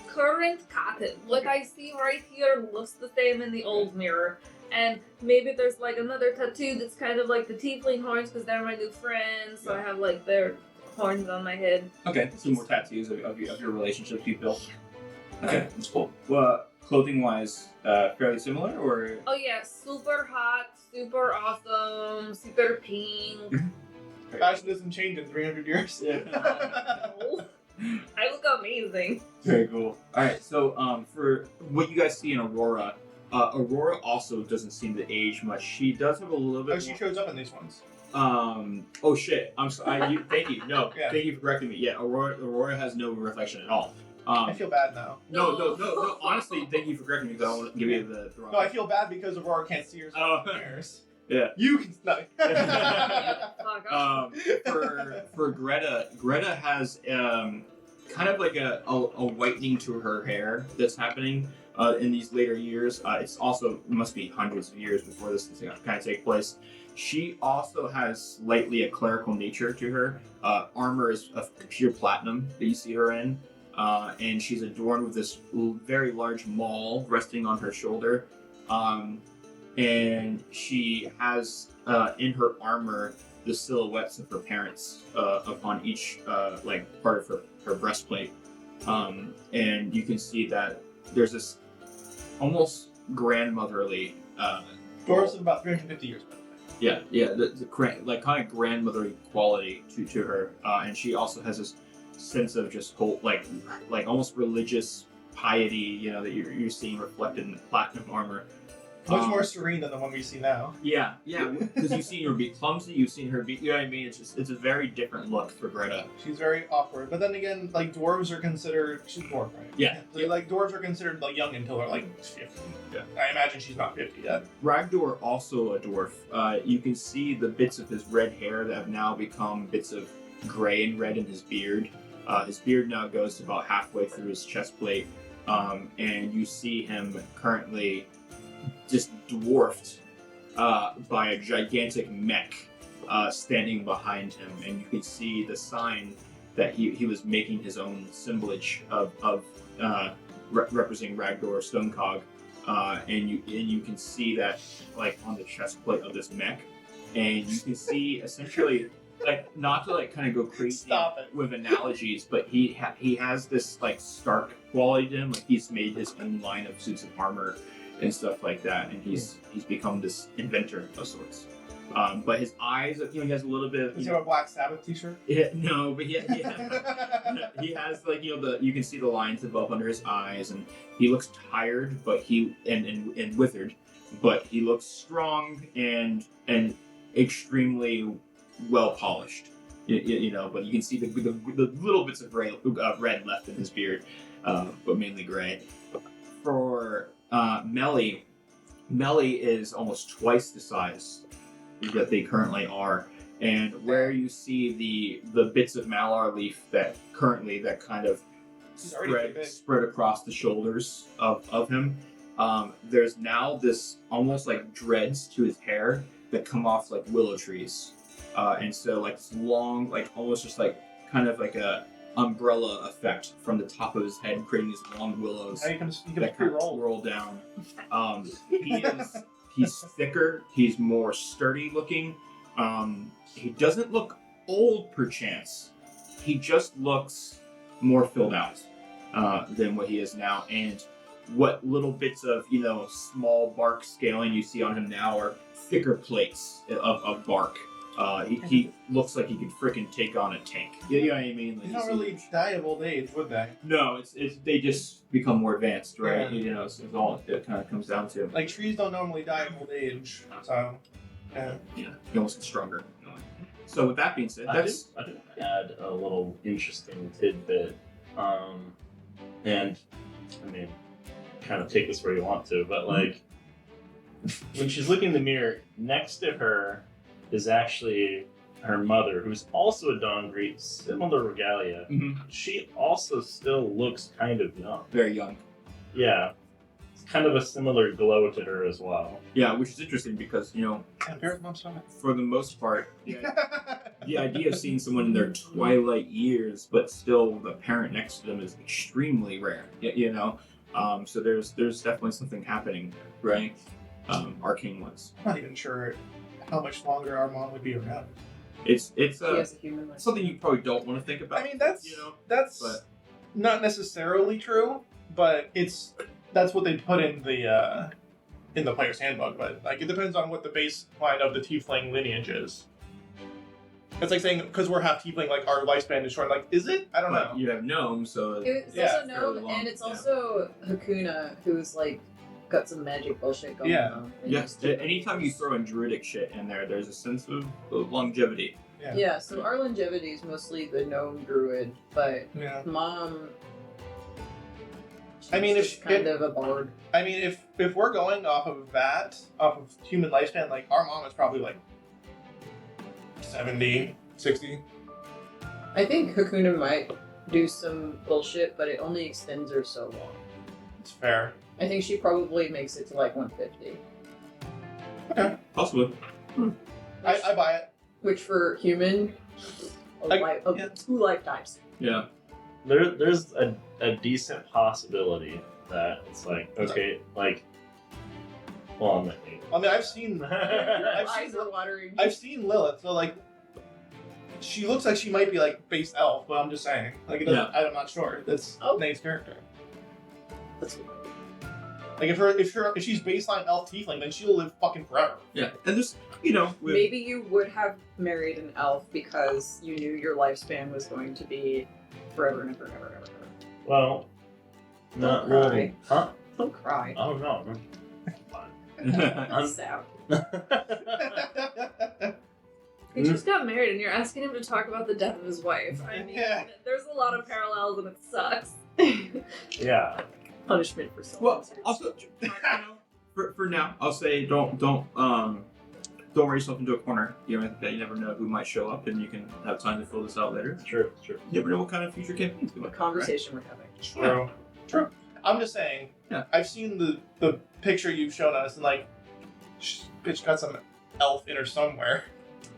Current cotton. What I see right here looks the same in the old mirror. And maybe there's like another tattoo that's kind of like the tiefling horns because they're my new friends. So I have like their horns on my head. Okay, some more tattoos of your relationships you built. Okay, that's cool. Well, clothing wise, fairly similar, or? Oh yeah, super hot, super awesome, super pink. Fashion doesn't change in 300 years. Yeah. I look amazing. Very cool. All right, so for what you guys see in Aurora, Aurora also doesn't seem to age much. She does have a little bit. Oh, she shows up in these ones. Oh shit. I'm sorry. Thank you. No, Yeah. thank you for correcting me. Yeah, Aurora has no reflection at all. I feel bad now. No. Honestly, thank you for correcting me because I don't want to give you the wrong. No, I feel bad because Aurora can't see herself in the mirrors. Yeah. You can. No. Fuck off. For Greta has kind of like a whitening to her hair that's happening in these later years. It's also must be hundreds of years before this kind of take place. She also has slightly a clerical nature to her. Armor is of pure platinum that you see her in, and she's adorned with this very large maul resting on her shoulder. And she has in her armor the silhouettes of her parents upon each like part of her breastplate, and you can see that there's this almost grandmotherly. Dwarves live about 350 years. Yeah, the like kind of grandmotherly quality to her, and she also has this sense of just whole like almost religious piety, you know, that you're seeing reflected in the platinum armor. Much more serene than the one we see now. Yeah, because you've seen her be clumsy, you've seen her be, you know what I mean? It's a very different look for Greta. She's very awkward, but then again, like dwarves are considered. She's dwarf, right? Yeah. So, like dwarves are considered like young until they're like 50. Yeah. I imagine she's not 50 yet. Ragdor, also a dwarf. You can see the bits of his red hair that have now become bits of gray and red in his beard. His beard now goes to about halfway through his chest plate, and you see him currently just dwarfed by a gigantic mech standing behind him, and you can see the sign that he was making his own symbolage of representing Ragdor Stonecog, and you can see that like on the chest plate of this mech, and you can see essentially like not to like kind of go crazy Stop it. with analogies, but he has this like stark quality to him, like he's made his own line of suits of armor and stuff like that, and he's become this inventor of sorts. But his eyes, you know, he has a little bit of. Does he have a Black Sabbath T-shirt? Yeah, no, but he has like, you know, you can see the lines above under his eyes, and he looks tired, but and withered, but he looks strong and extremely well polished. You know, but you can see the little bits of red left in his beard, but mainly gray. For Melly is almost twice the size that they currently are, and where you see the bits of Malar leaf that kind of spread across the shoulders of him, there's now this almost like dreads to his hair that come off like willow trees, and so like this long, like almost just like kind of like a umbrella effect from the top of his head, creating these long willows You can that kind of roll down. He's thicker. He's more sturdy looking. He doesn't look old, perchance. He just looks more filled out than what he is now. And what little bits of, you know, small bark scaling you see on him now are thicker plates of bark. He looks like he could freaking take on a tank. You know what I mean? Like, They don't really die of old age, would they? No, it's they just become more advanced, right? Yeah. You know, it's all it kind of comes down to. Like trees don't normally die of old age, so yeah. Yeah, he almost gets stronger. So with that being said, I did add a little interesting tidbit, and I mean, kind of take this where you want to, but like when she's looking in the mirror, next to her is actually her mother, who's also a Dongri, similar regalia. Mhm. She also still looks kind of young. Very young. Yeah, it's kind of a similar glow to her as well. Yeah, which is interesting because, you know, And Bear's mom's stomach. for the most part, the idea of seeing someone in their twilight years, but still the parent next to them is extremely rare. You know, so there's definitely something happening, right? Arcane ones. I'm not even sure how much longer our mom would be around. It's He has a human life. something you probably don't want to think about. I mean, that's you know, that's but- not necessarily true, but that's what they put in the player's handbook. But like, it depends on what the baseline of the tiefling lineage is. It's like saying because we're half tiefling, like our lifespan is short. Like, is it? I don't know. You have gnomes, so It's Yeah, also fairly gnome, long, and it's yeah. also Hakuna, who's like got some magic bullshit going Yeah. on. yes. Anytime you throw in druidic shit in there, there's a sense of longevity. Yeah, so our longevity is mostly the gnome druid, but Yeah. Mom. I mean, she's if- kind of a bard. I mean, if we're going off of human lifespan, like our mom is probably like 70, 60. I think Hakuna might do some bullshit, but it only extends her so long. It's fair. I think she probably makes it to like 150. Possibly. I buy it. Which for human, Yeah. 2 lifetimes. Yeah. There's a decent possibility that it's like, okay, like, well, I mean, I've seen Eyes are watering. I've seen Lilith, so like she looks like she might be like base elf, but I'm just saying. Like it doesn't, I'm not sure. That's Oh. Nate's character. That's Like if she's baseline elf tiefling, then she'll live fucking forever. Yeah. And there's, you know, with, Maybe you would have married an elf because you knew your lifespan was going to be forever and ever and ever and ever. well, not Don't really. Huh? Don't cry. Oh no. I'm sad. He just got married and you're asking him to talk about the death of his wife. I mean, Yeah. there's a lot of parallels and it sucks. Yeah. Punishment for someone. well, also, you know, for now, I'll say don't worry yourself into a corner. You know, you never know who might show up, and you can have time to fill this out later. True. You never know what kind of future campaigns we might What conversation we're having. True. True. I'm just saying. Yeah. I've seen the picture you've shown us, and like, bitch got some elf in her somewhere.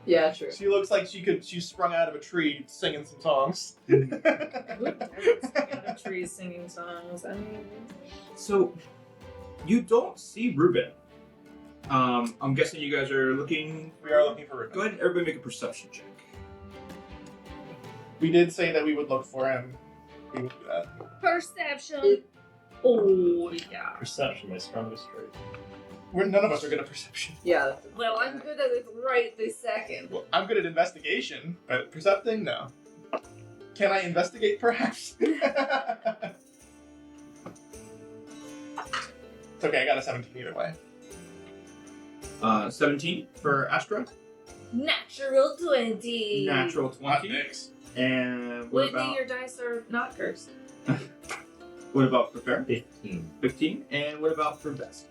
Yeah, true. She looks like she sprung out of a tree singing some songs. Who doesn't sing out of trees singing songs? I mean, So, you don't see Ruben. I'm guessing you guys are looking. We are looking for Ruben. Go ahead and everybody make a perception check. We did say that we would look for him. We would do that. Perception. Oh, yeah. Perception, my strongest trait. None of us are good at perception. yeah. That's Well, I'm good at it right this second. Well, I'm good at investigation, but percepting, no. Can I investigate, perhaps? It's okay, I got a 17 either way. 17 for Astra. Natural 20. Natural Hot 20. dicks. And what Whitney, about your dice are not cursed. for Fair? 15. 15. And what about for Best?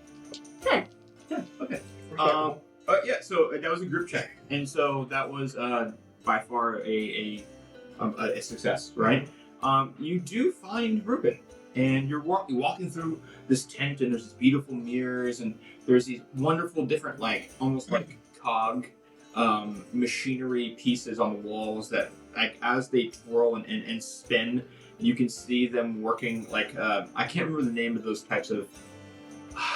10. 10. Okay. Respectable. Yeah. So that was a group check, and so that was by far a success, right? You do find Ruben, and you're walking through this tent, and there's these beautiful mirrors, and there's these wonderful different, like almost like cog machinery pieces on the walls that, like, as they twirl and spin, you can see them working. Like I can't remember the name of those types of.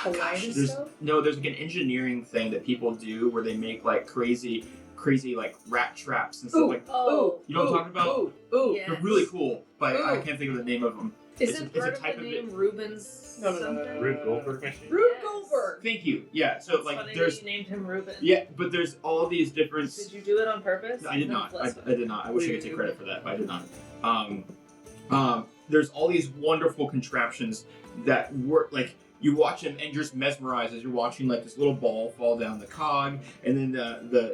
Kaleidoscope? There's like an engineering thing that people do where they make like crazy like rat traps and stuff like. Oh. You know what I'm talking about? Ooh. Yeah. They're really cool, but I Ooh. can't think of the name of them. Is It's it a part of type the of name Rubens? No. something? Rube Goldberg machine? Rube Yes. Goldberg. Thank you. Yeah. So It's like funny there's that you named him Ruben. yeah, but there's all these different. Did you do it on purpose? I did No, not. bless I did not. I wish I could take credit for that, but I did not. There's all these wonderful contraptions that work. Like you watch them and you're just mesmerized as you're watching like this little ball fall down the cog, and then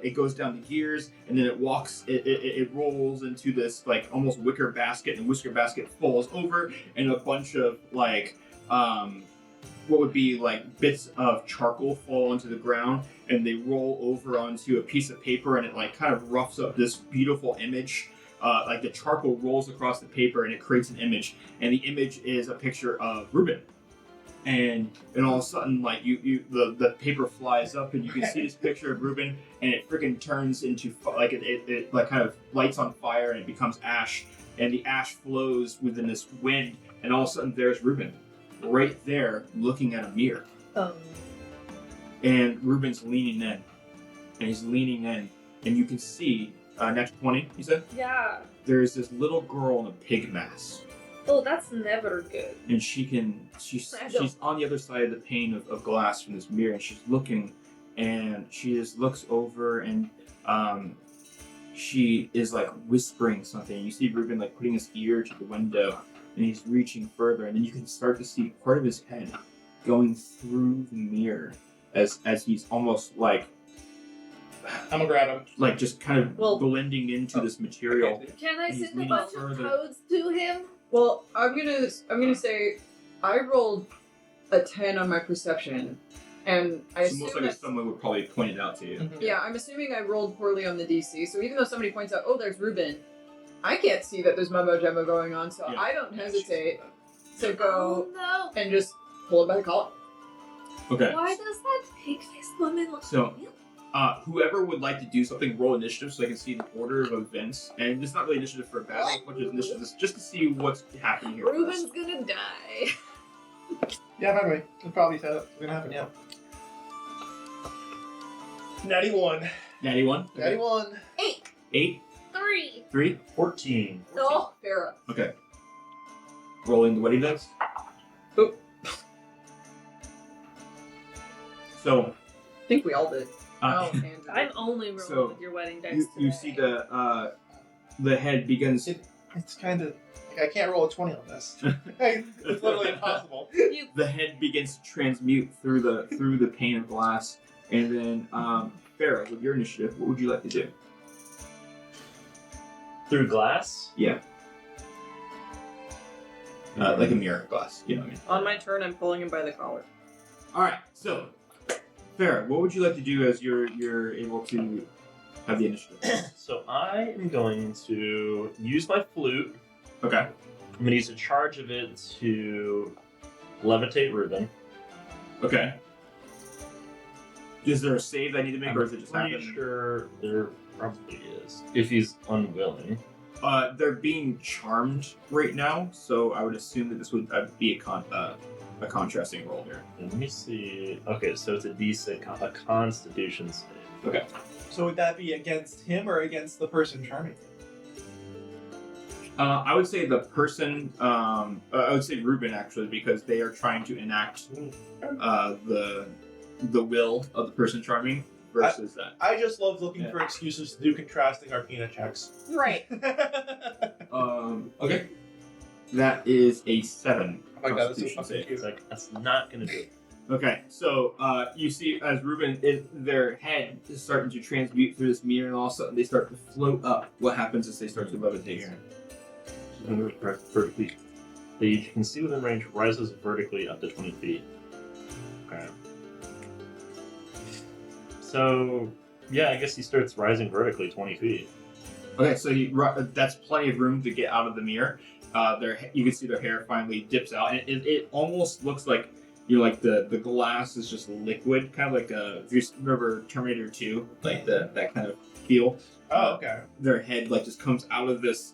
it goes down the gears, and then it walks. It rolls into this like almost wicker basket, and wicker basket falls over, and a bunch of like what would be like bits of charcoal fall into the ground, and they roll over onto a piece of paper, and it like kind of roughs up this beautiful image. Like the charcoal rolls across the paper and it creates an image, and the image is a picture of Ruben. And all of a sudden, like the paper flies up and you can see this picture of Ruben, and it freaking turns into like it like kind of lights on fire, and it becomes ash, and the ash flows within this wind, and all of a sudden there's Ruben right there looking at a mirror, and Ruben's leaning in, and you can see next 20. You said Yeah. there's this little girl in a pig mask. Oh, that's never good. And she's on the other side of the pane of glass from this mirror, and she's looking, and she just looks over, and she is like whispering something. You see Ruben like putting his ear to the window, and he's reaching further, and then you can start to see part of his head going through the mirror as he's almost like I'm gonna grab him. like just kind of blending into this material. Can I And he's send a leaning bunch further. of codes to him? Well, I'm gonna say I rolled a 10 on my perception, and I It's assume almost like that, someone would probably point it out to you. yeah, I'm assuming I rolled poorly on the DC. So even though somebody points out, oh, there's Ruben, I can't see that there's mumbo jumbo going on, so Yeah. I don't hesitate to go Oh no! and just pull it by the collar. Okay. Why does that pig-faced woman look So- familiar? Whoever would like to do something, roll initiative so I can see the order of events. And it's not really initiative for a battle, as much as initiative is just to see what's happening here. Ruben's first. gonna die. Yeah, by the way, it's probably set up. It's gonna happen. Yeah. Natty 1. Natty 1. Natty 1. 8, 8, 3. 3. 14. Oh, fair enough. Okay. Rolling the wedding dice. Oop. So, I think we all did. uh, Oh, Andrew. I'm only rolling So, with your wedding dice you today. see the head begins. It's kind of. I can't roll a 20 on this. It's literally impossible. You- The head begins to transmute through the pane of glass, and then Farrah, with your initiative, what would you like to do? Through glass? Yeah. Like a mirror glass, you know what I mean? On my turn, I'm pulling him by the collar. All right, so Farrah, what would you like to do as you're able to have the initiative? So I am going to use my flute. Okay. I'm going to use a charge of it to levitate Ruben. Okay. Is there a save I need to make, or is it just pretty happen? sure there probably is, if he's unwilling. They're being charmed right now, so I would assume that this would be a contrasting roll here. Let me see. Okay, so it's a D6, a Constitution save. Okay. So would that be against him or against the person charming him? I would say the person. I would say Ruben actually, because they are trying to enact the will of the person charming versus that. I just love looking Yeah. for excuses to do contrasting Arcana checks. Right. Okay. That is a 7. Oh my god, that's so Constitution fucking save. cute. It's like, that's not going to do it. Okay, so you see as Ruben, their head is starting to transmute through this mirror, and all of a sudden they start to float up. What happens is they start to levitate here. Vertically. You can see within range rises vertically up to 20 feet. Okay. So, yeah, I guess he starts rising vertically 20 feet. Okay, so that's plenty of room to get out of the mirror. You can see their hair finally dips out, and it almost looks like like the glass is just liquid, kind of like if you remember Terminator 2, like that kind of feel. Oh, okay. Their head like just comes out of this,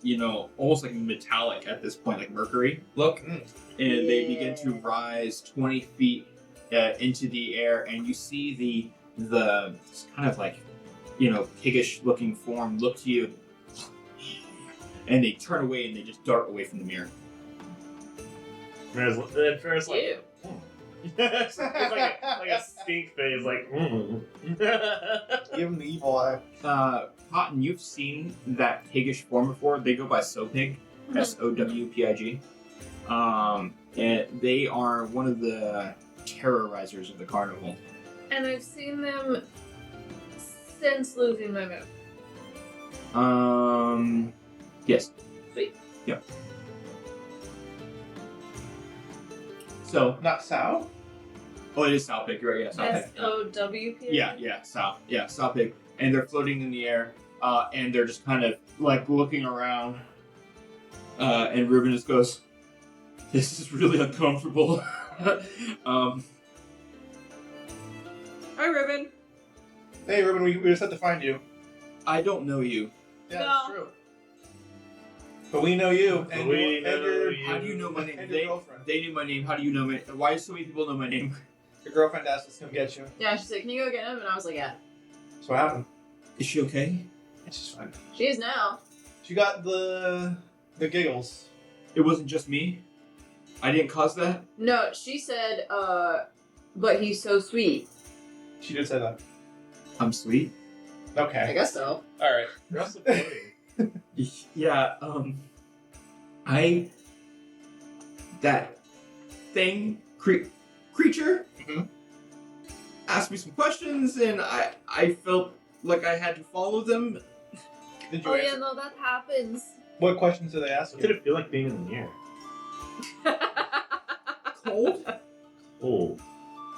almost like metallic at this point, like mercury look, and they begin to rise 20 feet into the air, and you see the kind of like piggish looking form look to you, and they turn away and they just dart away from the mirror. Ferris like, Ew. it's like a stink face, like, Give him the evil eye. Cotton, you've seen that piggish form before. They go by Sowpig, Sowpig. And they are one of the terrorizers of the carnival. And I've seen them since losing my move. Yes. Sweet. Yep. So, Not Sao? oh, it is Sowpig, right? Yeah, Sowpig. SOWP? Yeah, Sowpig. And they're floating in the air, and they're just kind of like looking around. And Ruben just goes, "This is really uncomfortable." Hi, Ruben. Hey, Ruben, we just had to find you. I don't know you. Yeah, No. that's true. But we know you. And We and know your, you. How do you know my name? And your girlfriend. They knew my name. How do you know me? Why do so many people know my name? Your girlfriend asked us to come get you. Yeah, she's like, can you go get him? And I was like, yeah. So what happened? Is she okay? It's just fine. She is now. She got the giggles. It wasn't just me. I didn't cause that. No, she said, but he's so sweet. She did say that. I'm sweet. I Okay. guess so. All right. You're also floating. Yeah, that thing, creature, Mhm. asked me some questions, and I felt like I had to follow them. Did you Oh answer? yeah, no, that happens. What questions did they ask What did you? it feel like being in the mirror? Cold,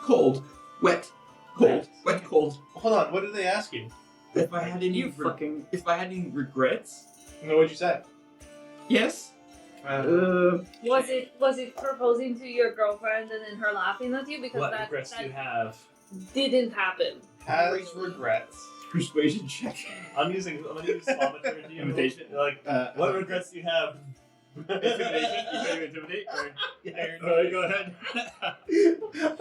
Cold. wet, cold, Wet. wet, cold. Hold on. What did they ask you? If I had any, You fucking. if I had any regrets, No, what'd you say? yes. Was it proposing to your girlfriend and then her laughing at you? Because What that, regrets that do you have? didn't happen. Has regrets. Persuasion check. I'm gonna use thaumaturgy. Imitation. Like, what regrets do you have? Intimidation. You say you intimidate? Or... Yeah, Alright, go ahead.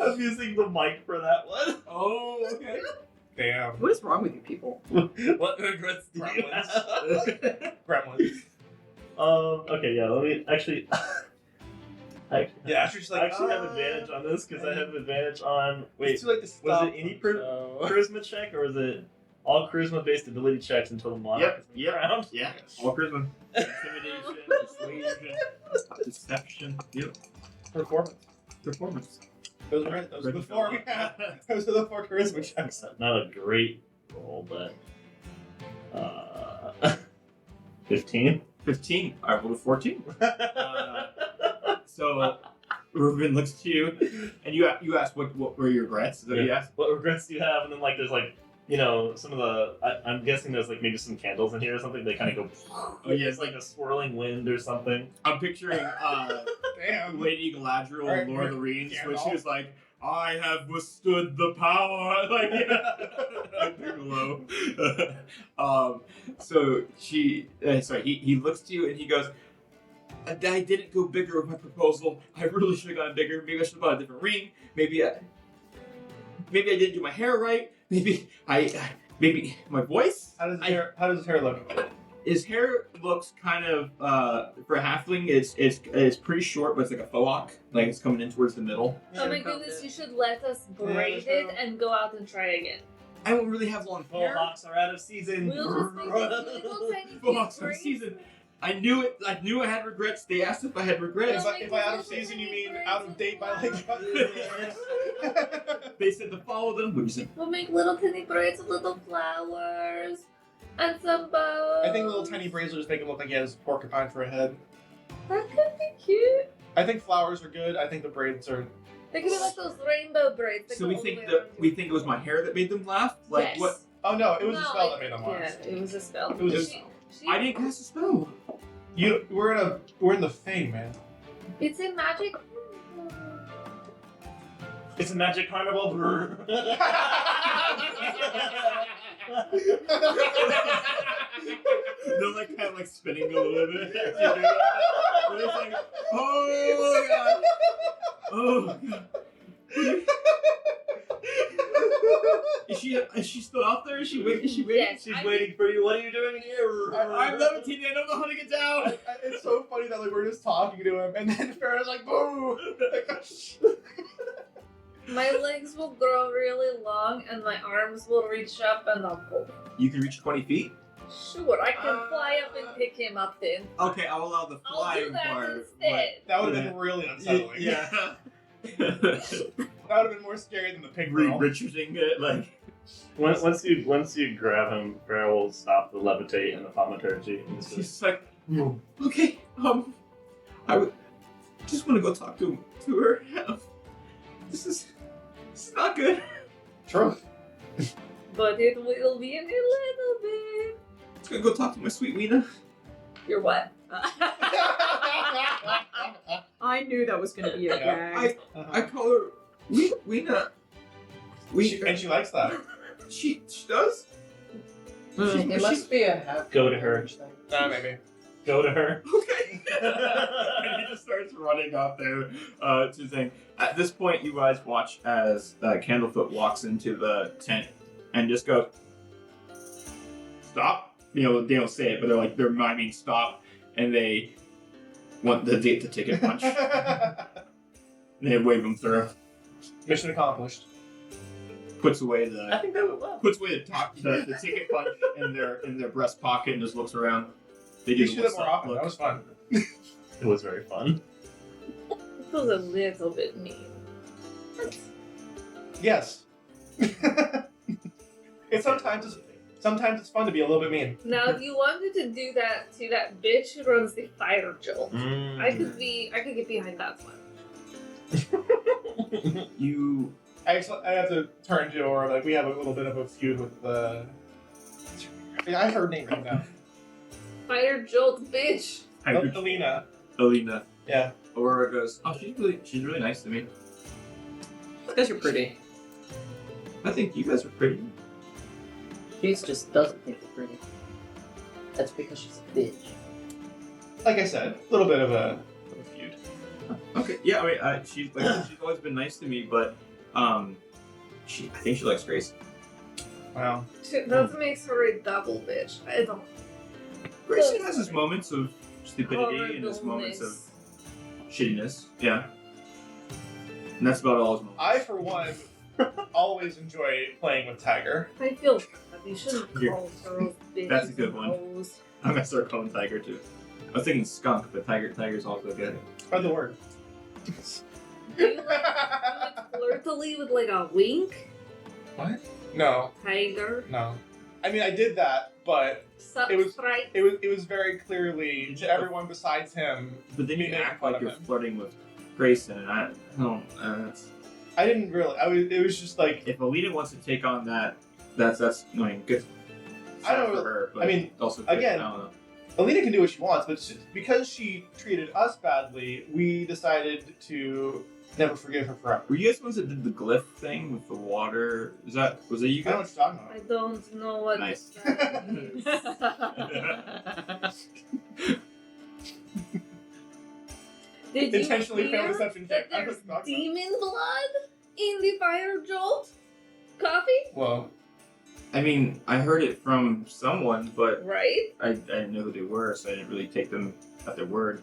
I'm using the mic for that one. Oh, okay. Damn. What is wrong with you people? What regrets do you Gremlins. have? Gremlins. Okay, yeah, let me actually. Yeah, she's I like, actually have advantage on this because I have advantage on. Wait, It's too late to was stop it any them, so- charisma check or was it all charisma based ability checks until the monarch has been crowned? Yeah. All charisma. Intimidation, persuasion, deception. Yep. Performance. Performance. Those were the four we had. Those are the four charisma checks. Not a great roll, but 15. 15. I rolled a 14. So Ruben looks to you, and you ask what were your regrets? Is that what you asked? What regrets do you have? And then like there's like some of the I'm guessing there's like maybe some candles in here or something. They kind of go. Oh yeah, It's like a swirling wind or something. I'm picturing Damn. Lady Galadriel Alright, in Lord of the Rings, yeah, when no. she was like, "I have withstood the power." Like, Piccolo. So he looks to you and he goes, "I didn't go bigger with my proposal. I really should have gone bigger. Maybe I should have bought a different ring. Maybe I didn't do my hair right. Maybe my voice." How does his hair look? His hair looks kind of for a halfling. It's pretty short, but it's like a faux hawk. Like it's coming in towards the middle. Oh my goodness, you should let us braid it and go out and try again. I don't really have long Full hair. hawks are out of season. We'll just make little tiny Full hawks braids. on season. I knew it. I knew I had regrets. They asked if I had regrets. Well, If by out of season you mean out of date by like. They said to follow them. What do you say? We'll make little tiny braids with little flowers and some bows. I think little tiny braids will just make it look like he has a porcupine for a head. That could be cute. I think flowers are good. I think the braids are. They could be like those rainbow braids. that So go we all think the way that around we you. think it was my hair that made them laugh. Like Yes. what? Oh no, it was a No, spell that made them laugh. Yeah, it was a spell. It was a She- I didn't cast a spell. We're in the thing, man. It's in magic. It's a magic carnival. They're like kind of like spinning a little bit. They're just like, oh god, oh god. Is she still out there? Is she waiting? Yes, She's I waiting for you. What are you doing here? I'm levitating. I don't know how to get down. It's so funny that like we're just talking to him, and then Farrah's like, "Boo!" My legs will grow really long and my arms will reach up and I'll pull. You can reach 20 feet. Sure, I can fly up and pick him up then. Okay, I'll allow the I'll flying do that part. instead. That would have been really unsettling. Yeah. That would have been more scary than the pig Reed girl. Richardson it like. Once you grab him, Farrah will stop the levitate and the thaumaturgy. And just She's like, okay, I would just want to go talk to her. This is not good. True. But it will be in a little bit. Just gonna go talk to my sweet Weena. You're what? I knew that was gonna be a Yeah. gag. I call her Weena. And she likes that. She does. It must be a half. Go to her. Maybe. Go to her. Okay. And he just starts running out there to thing. At this point, you guys watch as Candlefoot walks into the tent and just goes, "Stop!" They don't say it, but they're miming "stop," and they want the ticket punch. And they wave them through. Mission accomplished. puts away I the think that would well. the ticket punch in their breast pocket and just looks around. They You do should the do that what's more up often. look. That was fun. It was very fun. It was a little bit mean. Yes. Sometimes it's fun to be a little bit mean. Now, if you wanted to do that to that bitch who runs the fire jolt, Mm. I could get behind that one. You I have to turn to, or like we have a little bit of a feud with the. I heard her name right now. Fire jolt, bitch. Alina. Alina. Yeah. Aurora goes, oh, she's really nice to me. You guys are pretty. I think you guys are pretty. She just doesn't think you're pretty. That's because she's a bitch. Like I said, a little bit of a feud. Okay, yeah, I mean, she's always been nice to me, but I think she likes Grace. Wow. That makes her a double bitch. I don't. Grayson has his moments of stupidity and his moments of shittiness. Yeah, and that's about all his moments. I, for one, always enjoy playing with Tiger. I feel bad. You shouldn't Here. call girls bitches. That's a good one. Hoes. I'm gonna start calling Tiger too. I was thinking skunk, but Tiger's also good. Spread the word. Do you like flirtily with like a wink? What? No. Tiger. No. I mean, I did that, but It was- Right. it was very clearly to everyone besides him. But then you Me making act fun like of you're him. flirting with Grayson, and I don't. I didn't really. It was just like If Alina wants to take on that, that's I mean, good. I don't for know. her, but I mean, also good, again, I don't know. Alina can do what she wants, but because she treated us badly, we decided to never forgive her forever. Were you guys the ones that did the glyph thing with the water? Was that you I don't know what guys? you're talking I about. don't know what Nice. that is. Did Intentionally you failed hear deception that check. I there's was not- demon blood in the fire jolt coffee? Well, I mean, I heard it from someone, but Right? I didn't know who they were, so I didn't really take them at their word.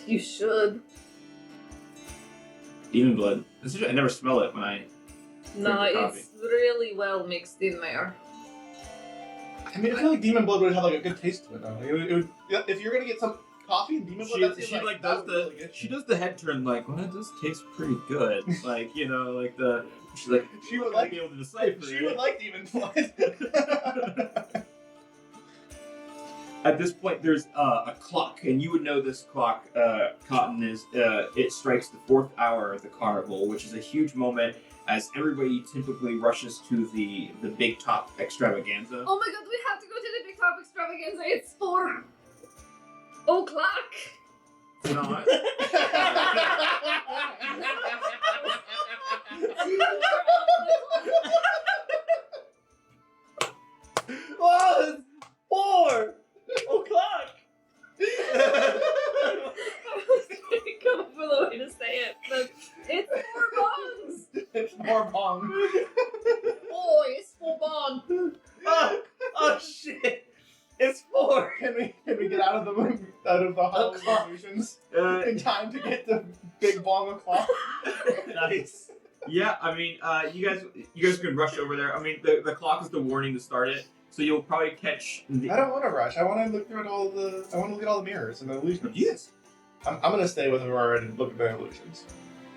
You should. Demon blood. I never smell it when I. No, Drink the coffee. it's really well mixed in there. I mean, I feel like demon blood would have like a good taste to it though. It would if you're gonna get some coffee and demon blood, that seems She like that does would really get she you. does the head turn like, well, that does taste pretty good. Like, you know, like the she's like, She would "I'm not like- be able to decipher She it." would like demon blood. At this point, there's a clock, and you would know this clock, Cotton, is it strikes the 4th hour of the carnival, which is a huge moment as everybody typically rushes to the big top extravaganza. Oh my god, we have to go to the big top extravaganza. It's 4 o'clock. It's not. Oh, it's 4 o'clock. I was going to come up with a way to say it, but it's 4 bongs. It's 4 bong. Oh, it's 4 bongs. Oh shit! It's 4. Can we get out of the Hall of Illusions in time to get the big bong o'clock? Nice. Yeah, I mean, you guys can rush over there. I mean, the clock is the warning to start it, so you'll probably catch the. I don't want to rush. I want to look through all the. I want to look at all the mirrors and the illusions. Yes. I'm gonna stay with Aurora and look at the illusions.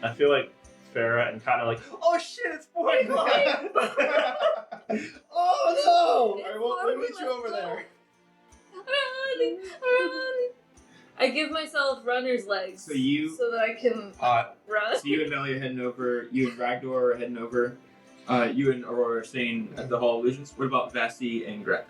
I feel like Farah and Cotton are like, oh shit, it's 4 o'clock. Oh no! It's I will far, meet you let's over go. there. Running. I give myself runner's legs So you- so that I can Hot. run. So you and Melly are heading over. You and Ragdor are heading over. You and Aurora are staying at the Hall of Illusions. What about Vasti and Greta?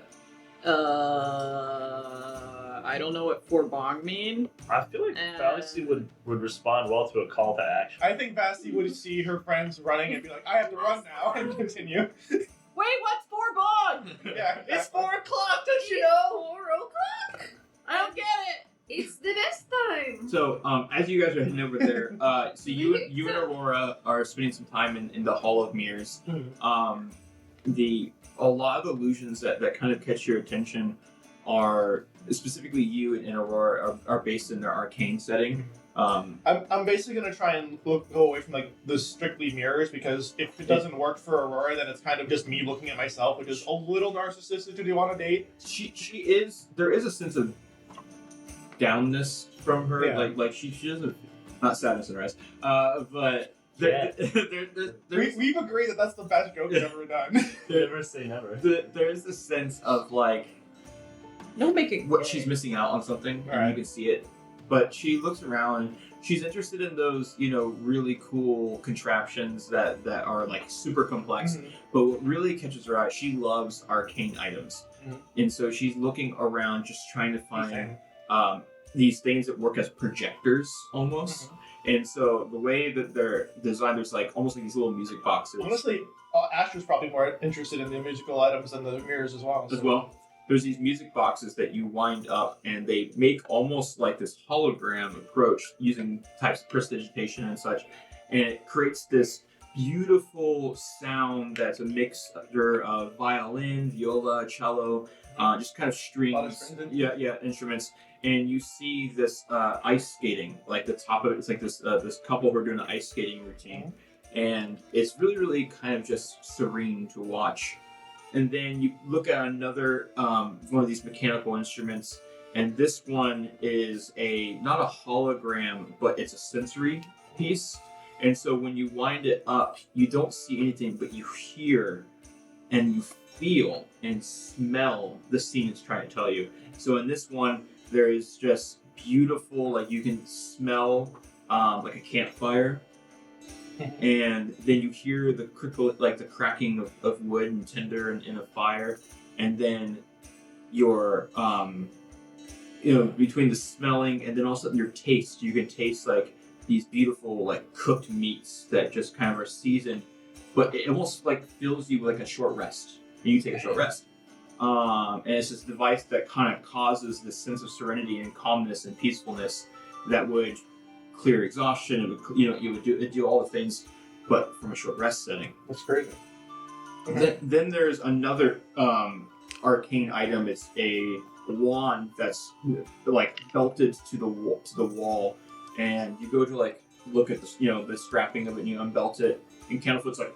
I don't know what 4 bong mean. I feel like Fallacy would respond well to a call to action. I think Vasti would see her friends running and be like, "I have to run now," and continue. Wait, what's 4 bong? Yeah, It's exactly. 4 o'clock, don't you It's know? 4 o'clock. I don't get it. It's the best time. So, as you guys are heading over there, so you and Aurora are spending some time in the Hall of Mirrors. A lot of the illusions that kind of catch your attention are specifically you and Aurora are based in their arcane setting. I'm basically gonna try and go away from like the strictly mirrors, because if it doesn't work for Aurora, then it's kind of just me looking at myself, which is a little narcissistic to do on a date. She is. There is a sense of downness from her. Yeah. Like she doesn't. Not sadness in her eyes. But Yeah. We've agreed that that's the best joke we've ever done. Never say never. There's a sense of like No making what she's missing out on something, and Right. you can see it. But she looks around and she's interested in those, really cool contraptions that are like super complex. Mhm. But what really catches her eye, she loves arcane items. Mhm. And so she's looking around just trying to find Okay. these things that work as projectors almost. Mhm. And so the way that they're designed, there's like almost like these little music boxes. Honestly, Astra's probably more interested in the musical items than the mirrors as well. As well. There's these music boxes that you wind up, and they make almost like this hologram approach using types of prestidigitation and such, and it creates this beautiful sound that's a mixture of violin, viola, cello, just kind of A lot of strings, strings. instruments. And you see this ice skating, like the top of it. It's like this couple who are doing an ice skating routine, and it's really, really kind of just serene to watch. And then you look at another one of these mechanical instruments, and this one is not a hologram, but it's a sensory piece. And so when you wind it up, you don't see anything, but you hear and you feel and smell the scene it's trying to tell you. So in this one, there is just beautiful, like you can smell like a campfire. And then you hear the crickle, like the cracking of wood and tinder in a fire, and then your between the smelling and then all of a sudden your taste, you can taste like these beautiful like cooked meats that just kind of are seasoned, but it almost like fills you with like a short rest, and you take a short rest. And it's this device that kind of causes this sense of serenity and calmness and peacefulness that would clear exhaustion. It would, you would do all the things, but from a short rest setting. That's crazy. Then there's another arcane item. It's a wand that's like belted to the wall, and you go to like look at this, the strapping of it, and you unbelt it, and Candlefoot's like.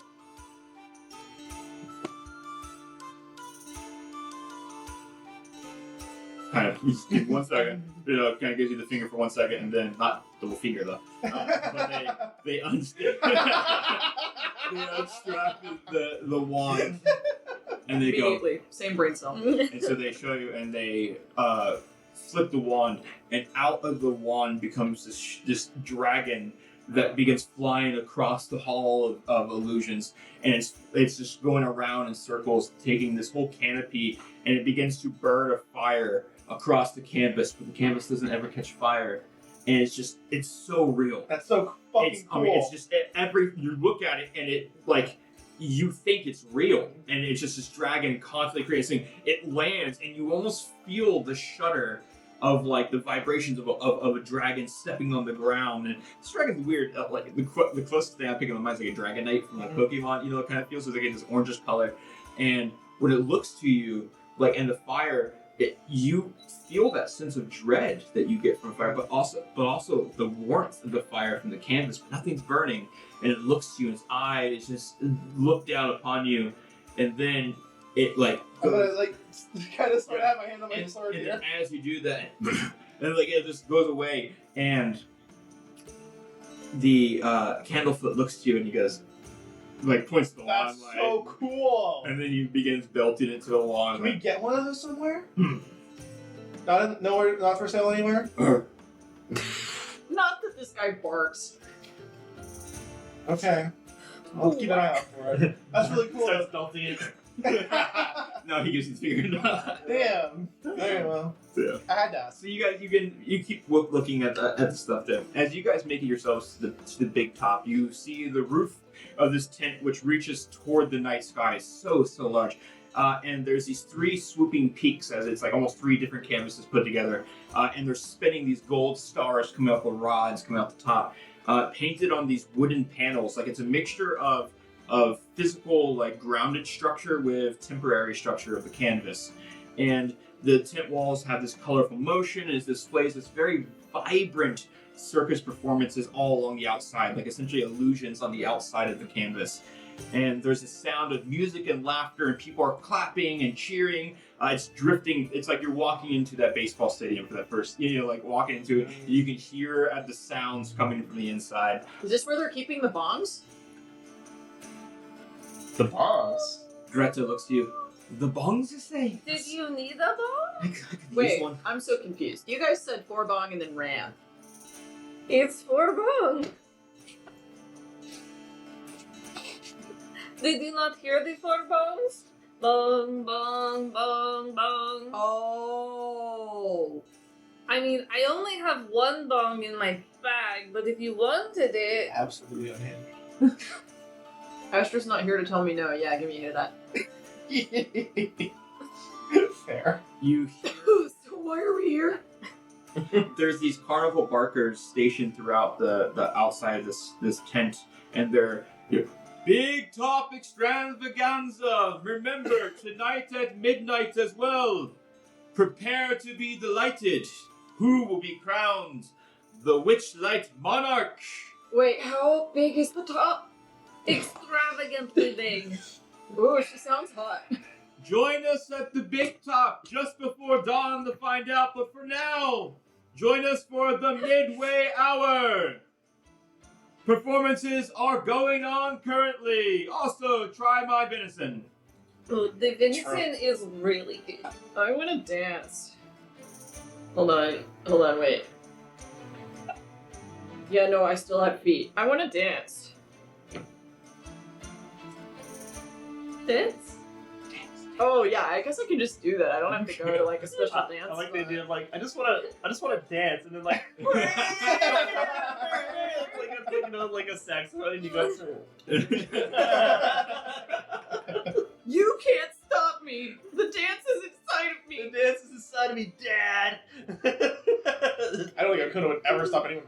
Kind of, just give 1 second, kind of gives you the finger for 1 second, and then, not the finger though, but they unstrap the wand, and they go, Immediately, same brain cell. and so they show you, and they flip the wand, and out of the wand becomes this dragon that begins flying across the hall of illusions, and it's just going around in circles, taking this whole canopy, and it begins to burn a fire across the canvas, but the canvas doesn't ever catch fire, and it's so real. That's so fucking cool. I mean, it's just you look at it, and it like you think it's real, and it's just this dragon constantly creating. It lands, and you almost feel the shudder of like the vibrations of a dragon stepping on the ground. And this dragon's weird. Like the closest thing I pick in my mind is like a Dragonite from like Pokemon. It kind of feels like this orangish color. And when it looks to you, like in the fire, you feel that sense of dread that you get from fire, but also the warmth of the fire from the canvas. But nothing's burning, and it looks to you, and its eyes just look down upon you, and then it like. I'm gonna like kind of sort of have my hand on my sword and here. then as you do that, and like it just goes away, and the Candlefoot looks to you and he goes, like points to the wand, That's so cool. and then he begins belting it to the wand. Can we get one of those somewhere? Not for sale anywhere. Not that this guy barks. Okay, I'll keep an eye out for it. That's really cool. Starts belting it. No, he gives his finger. Damn. Very well. Yeah. I had to ask. So you guys, you keep looking at the stuff there. As you guys make it yourselves to the big top, you see the roof of this tent, which reaches toward the night sky, so large. And there's these 3 swooping peaks, as it's like almost 3 different canvases put together. And they're spinning these gold stars coming out the rods, coming out the top, painted on these wooden panels. Like it's a mixture of physical, like grounded structure with temporary structure of the canvas. And the tent walls have this colorful motion, and it displays this very vibrant circus performances all along the outside, like essentially illusions on the outside of the canvas. And there's a sound of music and laughter, and people are clapping and cheering. It's drifting. It's like you're walking into that baseball stadium for that first, like walking into it. And you can hear the sounds coming from the inside. Is this where they're keeping the bongs? The boss. Greta looks to you. The bongs, you say? Did you need a bong? I could use Wait, one. I'm so confused. You guys said 4 bong and then ran. It's 4 bong. Did you not hear the 4 bongs? Bong, bong, bong, bong. Oh. I mean, I only have 1 bong in my bag, but if you wanted it... Absolutely unhinged. Astra's not here to tell me no. Yeah, give me a hit of that. Fair. You So why are we here? There's these carnival barkers stationed throughout the outside of this tent, and they're big top extravaganza. Remember, tonight at midnight as well. Prepare to be delighted. Who will be crowned the Witchlight Monarch? Wait, how big is the top? Extravagantly big. Ooh, she sounds hot. Join us at the big top just before dawn to find out, but for now, join us for the midway hour. Performances are going on currently. Also, try my venison. Oh, the venison is really good. I want to dance. Hold on, wait. Yeah, no, I still have feet. I want to dance. Dance? Oh yeah, I guess I can just do that. I don't have to go to like a special dance. I like the idea of like I just wanna dance and then like like a saxophone and you go You can't stop me. The dance is inside of the me. dance is inside of me, Dad. I don't think I could have ever stopped anyone.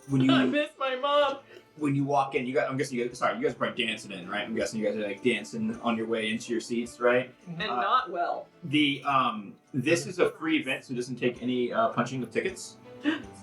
When I you miss my mom. walk in, you guys are probably dancing in, right? I'm guessing you guys are like dancing on your way into your seats, right? And not well. The this is a free event, so it doesn't take any punching of tickets.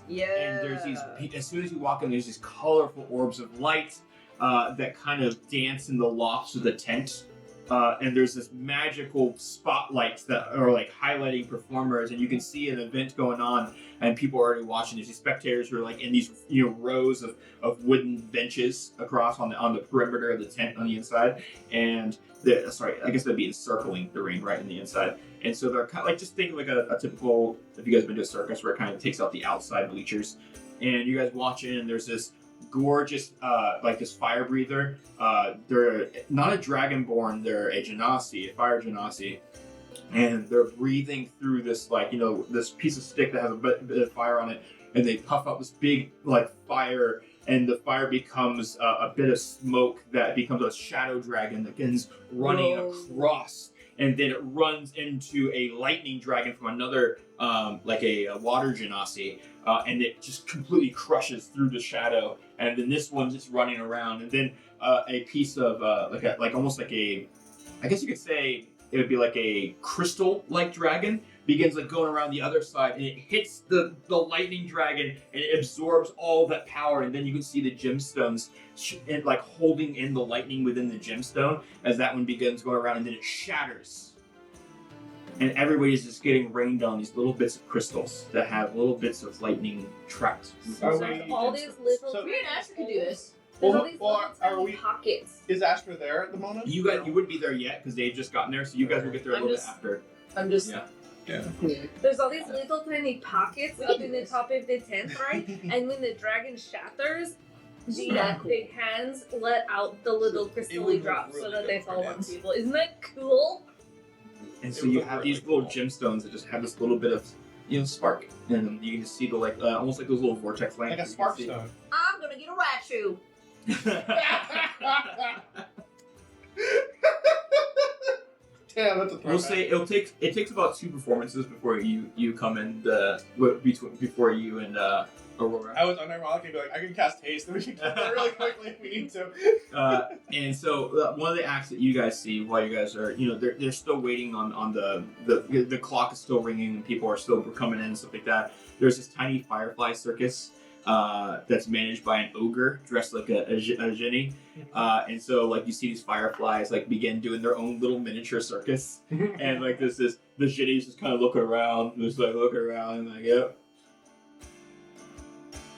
Yeah. And there's these, as soon as you walk in, there's these colorful orbs of light that kind of dance in the lofts of the tent. And there's this magical spotlights that are like highlighting performers, and you can see an event going on, and people are already watching. There's these spectators who are like in these rows of wooden benches across on the perimeter of the tent on the inside, and I guess they'd be encircling the ring right in the inside. And so they're kind of like, just think like a typical, if you guys have been to a circus where it kind of takes out the outside bleachers, and you guys watch in, and there's this gorgeous, like this fire breather. They're not a dragonborn, they're a genasi, a fire genasi. And they're breathing through this, this piece of stick that has a bit of fire on it, and they puff out this big, fire, and the fire becomes a bit of smoke that becomes a shadow dragon that begins running across. And then it runs into a lightning dragon from another, a water genasi, and it just completely crushes through the shadow. And then this one's just running around, and then a piece of almost like a, I guess you could say it would be like a crystal-like dragon begins going around the other side, and it hits the lightning dragon, and it absorbs all that power. And then you can see the gemstones holding in the lightning within the gemstone as that one begins going around, and then it shatters. And everybody's just getting rained on these little bits of crystals that have little bits of lightning trapped. Are There's we- all these little... so- Me and Astra could do this. There's Well, all these well, little are tiny we- pockets. Is Astra there at the moment? You wouldn't be there yet because they've just gotten there, so you guys will get there a I'm little just- bit after. I'm just. Yeah. Yeah. There's all these little tiny pockets We up can in do the this. top of the tent, right? And when the dragon shatters, the not cool. big hands let out the little would crystally look drops so really that they good for fall on dance. people. Isn't that cool? And so It would you look have really these little cool. gemstones that just have this little bit of spark, and you can just see the almost like those little vortex lamps. Like a you spark can see. stone. I'm gonna get a rat shoe. Damn, that's a throwback. We'll say it takes about 2 performances before you come in before you and Aurora. I was unironically be like, I can cast haste, and we can get there really quickly if we need to. And so one of the acts that you guys see while you guys are, they're still waiting on the clock is still ringing and people are still coming in and stuff like that. There's this tiny firefly circus that's managed by an ogre dressed like a genie. And so like you see these fireflies like begin doing their own little miniature circus. And like the genie's just kind of looking around, and like, yep.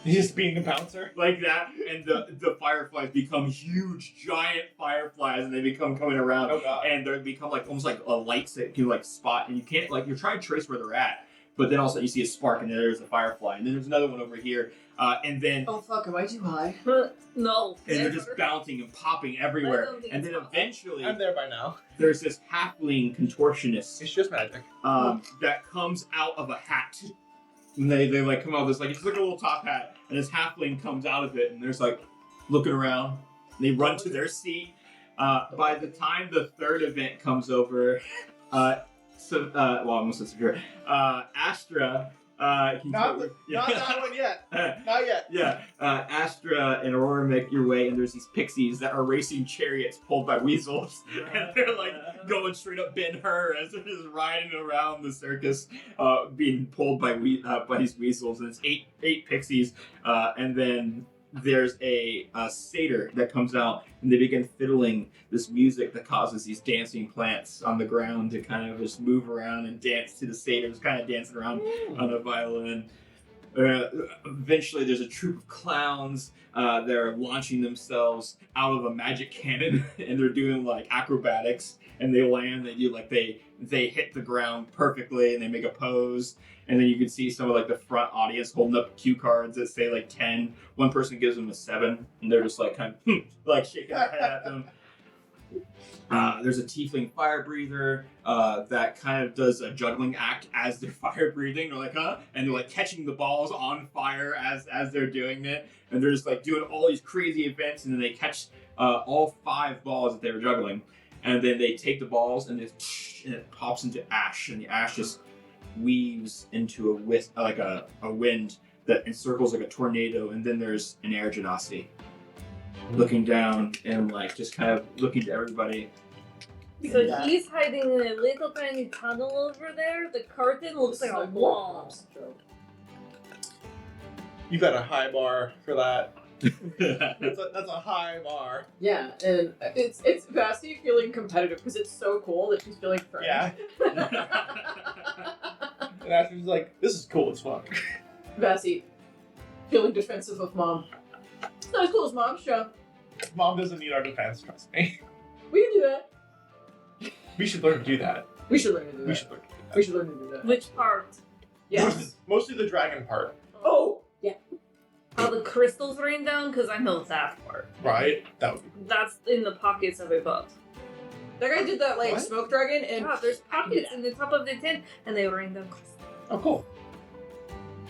He's just being a bouncer. Like that, and the fireflies become huge, giant fireflies, and they become coming around, and they become like almost like a lights that you like spot, and you can't like you're trying to trace where they're at, but then also you see a spark, and then there's a firefly, and then there's another one over here, and then Oh fuck, am I too high? No. and they're just bouncing and popping everywhere, and then eventually I'm there by now. there's this halfling contortionist It's just magic. that comes out of a hat. And they like come out of this, like it's like a little top hat, and this halfling comes out of it, and there's like looking around. And they run to their seat. By the time the third event comes over, I'm almost secure. Astra, Not that one yet. Not yet. Yeah, Astra and Aurora make your way, and there's these pixies that are racing chariots pulled by weasels, and they're like going straight up Ben Hur as they're just riding around the circus, being pulled by these weasels. And it's eight pixies, and then there's a satyr that comes out, and they begin fiddling this music that causes these dancing plants on the ground to kind of just move around and dance to the satyr, just kind of dancing around on a violin. Eventually, there's a troupe of clowns that are launching themselves out of a magic cannon, and they're doing like acrobatics. And they land. They hit the ground perfectly, and they make a pose. And then you can see some of like the front audience holding up cue cards that say like 10. One person gives them a 7, and they're just like kind of like shaking their head at them. There's a tiefling fire breather that kind of does a juggling act as they're fire breathing. They're like, huh? And they're like catching the balls on fire as they're doing it. And they're just like doing all these crazy events, and then they catch all 5 balls that they were juggling. And then they take the balls and it pops into ash, and the ash just weaves into a wisp, like a wind that encircles like a tornado. And then there's an air genasi looking down and like just kind of looking to everybody. So he's hiding in a little tiny tunnel over there. The curtain looks like a wall. You got a high bar for that. That's a high bar. Yeah, and it's Vassie feeling competitive because it's so cool that she's feeling threatened. Yeah. And after she's like, this is cool as fuck. Vassie feeling defensive of Mom. It's not as cool as Mom's show. Mom doesn't need our defense, trust me. We can do that. We should learn to do that. We should learn to do that. We should learn to do that. We should learn to do that. Which part? Yes. Mostly the dragon part, Oh! Yeah. How the crystals rain down? Because I know that part. right? That would be That's in the pockets of a boat. That guy did that, like, What? smoke dragon, and Yeah, there's pockets in the top of the tent, and they rain down crystals. Oh, cool.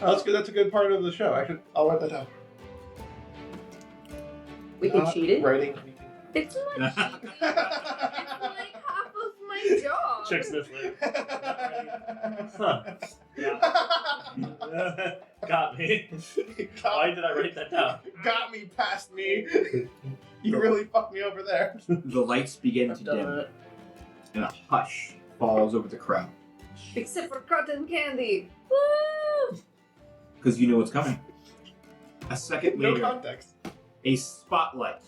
Oh, that's good. That's a good part of the show. I'll write that down. we can cheat it. Writing anything. It's not cheating. It's like half of my job. Checks this way. Huh. Yeah. Got me. Why did I write that down? Got me past me. You really fucked me over there. The lights begin to dim, and a hush falls over the crowd. Except for cotton candy. Woo! Because you know what's coming. A second No later, context. a spotlight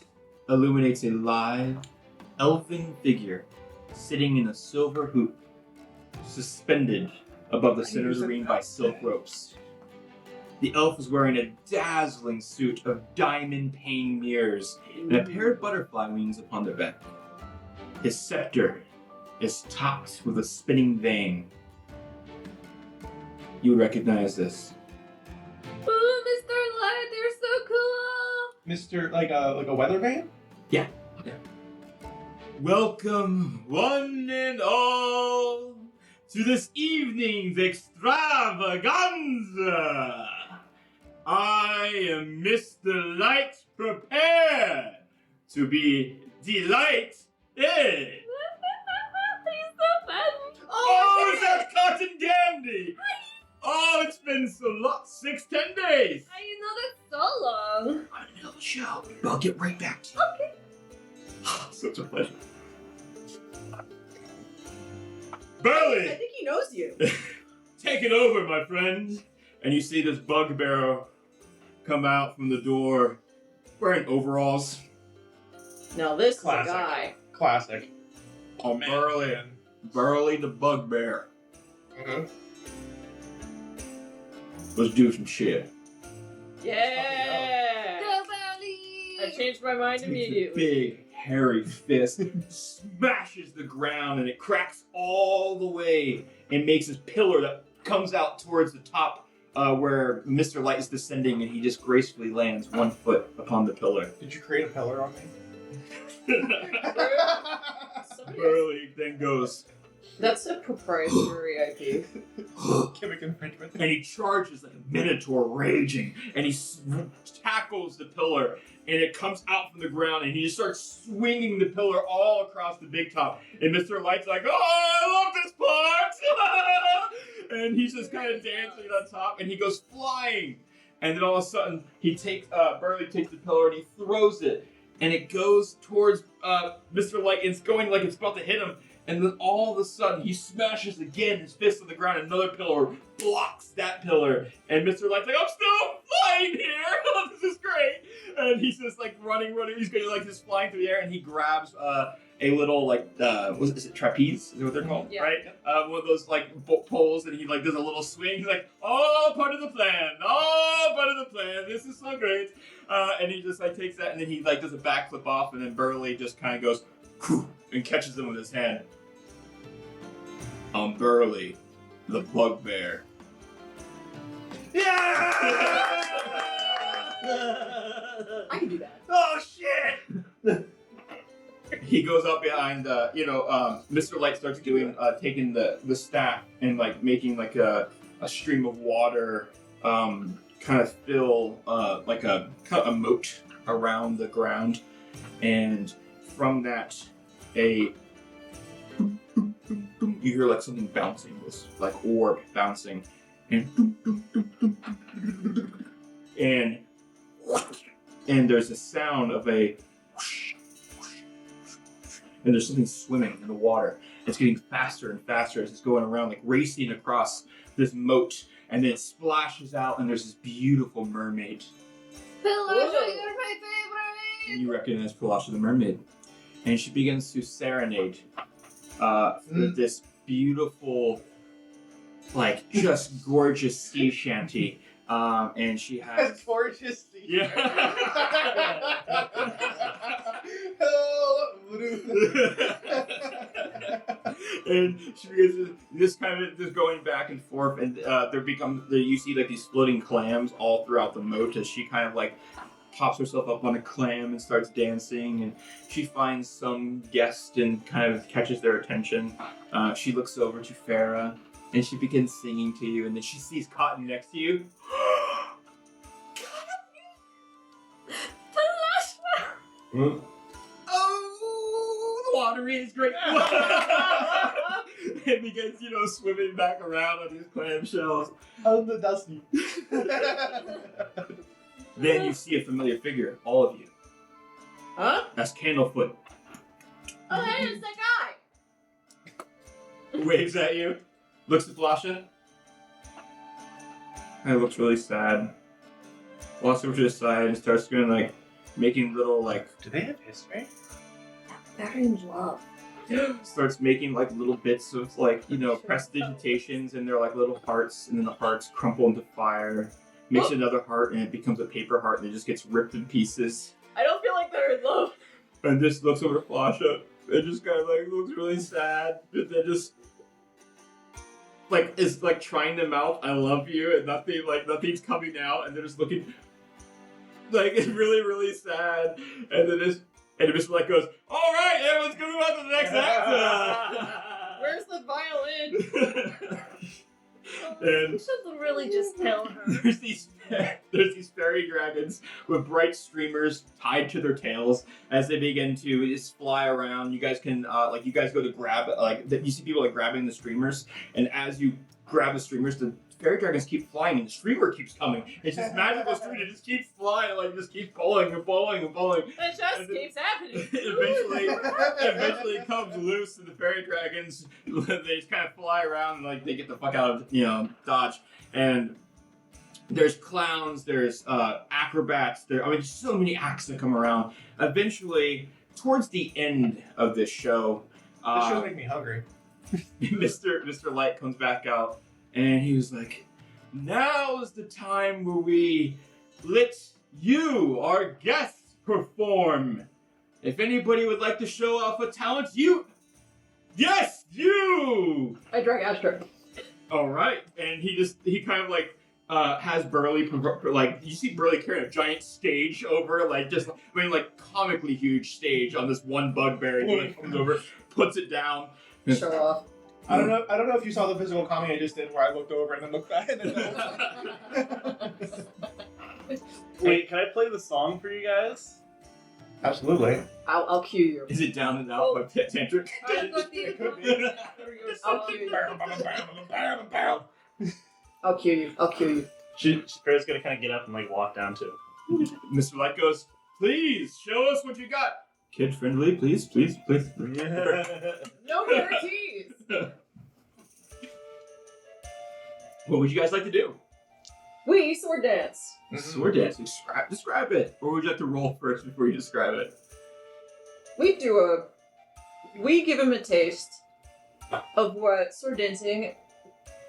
illuminates a lithe, elfin figure sitting in a silver hoop, suspended above the center of the ring by silk ropes. The elf is wearing a dazzling suit of diamond pane mirrors and a pair of butterfly wings upon their back. His scepter is topped with a spinning vane. You would recognize this. Ooh, Mr. Light, you're so cool. Mr. Like a weather vane? Welcome, one and all, to this evening's extravaganza. I am Mr. Light, prepared to be delighted. He's so fun. Oh, is that cotton candy? Oh, Oh, it's been 10 days. How you know that's so long? I'm in the middle of the show, but I'll get right back to you. Okay. Such a pleasure. I Burley, think he knows you. take it over, my friend. And you see this bugbear come out from the door wearing overalls. Now this Classic. is a guy. Classic. Oh, Man. Burley the bugbear. Mhm. Let's do some shit. Yeah. Go, Valley! I changed my mind immediately. Big, hairy fist smashes the ground and it cracks all the way and makes this pillar that comes out towards the top where Mr. Light is descending, and he just gracefully lands 1 foot upon the pillar. Did you create a pillar on me? Burley then goes, That's a proprietary IP. Gimmick infringement. and he charges like a minotaur raging, and he tackles the pillar, and it comes out from the ground, and he just starts swinging the pillar all across the big top. And Mr. Light's like, "Oh, I love this part!" And he's just kind of dancing on top, and he goes flying. And then all of a sudden, Burley takes the pillar and he throws it, and it goes towards Mr. Light, and it's going like it's about to hit him. And then all of a sudden, he smashes again his fist on the ground, and another pillar blocks that pillar. And Mr. Light's like, "I'm still flying here! Oh, this is great!" And he's just like running. He's going like just flying through the air, and he grabs a little like, is it trapeze? Is that what they're called? Yeah. Right? One of those like poles, and he like does a little swing. He's like, "Oh, part of the plan! Oh, part of the plan! This is so great!" And he just like takes that, and then he like does a backflip off, and then Burley just kind of goes, "Whew," and catches him with his hand. Burley, the bugbear. Yeah! I can do that. Oh shit! He goes up behind, Mr. Light starts doing, taking the staff and like making like a stream of water, kind of fill like a moat around the ground, and from that, you hear like something bouncing, this like orb bouncing, and there's a sound of a whoosh, and there's something swimming in the water. It's getting faster and faster as it's going around, like racing across this moat, and then it splashes out, and there's this beautiful mermaid. Pilasha, Whoa. you're my favorite! And you recognize Pilasha the mermaid, and she begins to serenade this beautiful, like just gorgeous sea shanty, and she has That's gorgeous. yeah. And she begins this kind of just going back and forth, and you see like these floating clams all throughout the moat as she kind of like pops herself up on a clam and starts dancing, and she finds some guest and kind of catches their attention. She looks over to Farah and she begins singing to you, and then she sees Cotton next to you. Pilasha! Oh, the water is great. And begins, swimming back around on these clam shells. I'm the Dusty. Then you see a familiar figure, all of you. Huh? That's Candlefoot. Oh, hey, it's that guy. Waves at you, looks at Flasha, and looks really sad. Walks over to the side and starts doing like making little like Do they have history? They're in love. starts making like little bits of like prestidigitations, and they're like little hearts, and then the hearts crumple into fire. Makes another heart, and it becomes a paper heart, and it just gets ripped in pieces. I don't feel like they're in love. And just looks over to Flasha and just kind of like looks really sad. And then just like is like trying to mouth "I love you" and nothing's coming out, and they're just looking like it's really, really sad. And then Mr. Light goes, "All right, everyone's gonna move on to the next act." Where's the violin? And You should really just tell her. there's these fairy dragons with bright streamers tied to their tails as they begin to just fly around. You guys can, you guys go to grab, you see people grabbing the streamers, and as you grab the streamers, the fairy dragons keep flying, and the streamer keeps coming. It's this magical streamer that just keeps flying, just keeps pulling and pulling and pulling. It just keeps happening. Eventually it comes loose, and the fairy dragons, they just kind of fly around, and they get the fuck out of, Dodge. And there's clowns, there's acrobats, so many acts that come around. Eventually, towards the end of this show, This show make me hungry. Mr. Light comes back out, and he was like, "Now's the time where we let you, our guests, perform. If anybody would like to show off a talent, you. Yes, you!" I drank Astra. All right, and he kind of has Burley, you see Burley carrying a giant stage over, comically huge stage on this one bugbear. He comes over, puts it down. Show off. I don't know if you saw the physical comedy I just did where I looked over and then looked back and then Wait, can I play the song for you guys? Absolutely. I'll cue you. Is it down and out by Tantric? It could be. I'll cue you. I'll cue you. I'll cue you. Claire's gonna kind of get up and walk down too. Mr. Light goes, "Please, show us what you got. Kid friendly, please, please, please." No guarantees. What would you guys like to do? We sword dance. Sword dance. Describe it. Or would you like to roll first before you describe it? We give him a taste of what sword dancing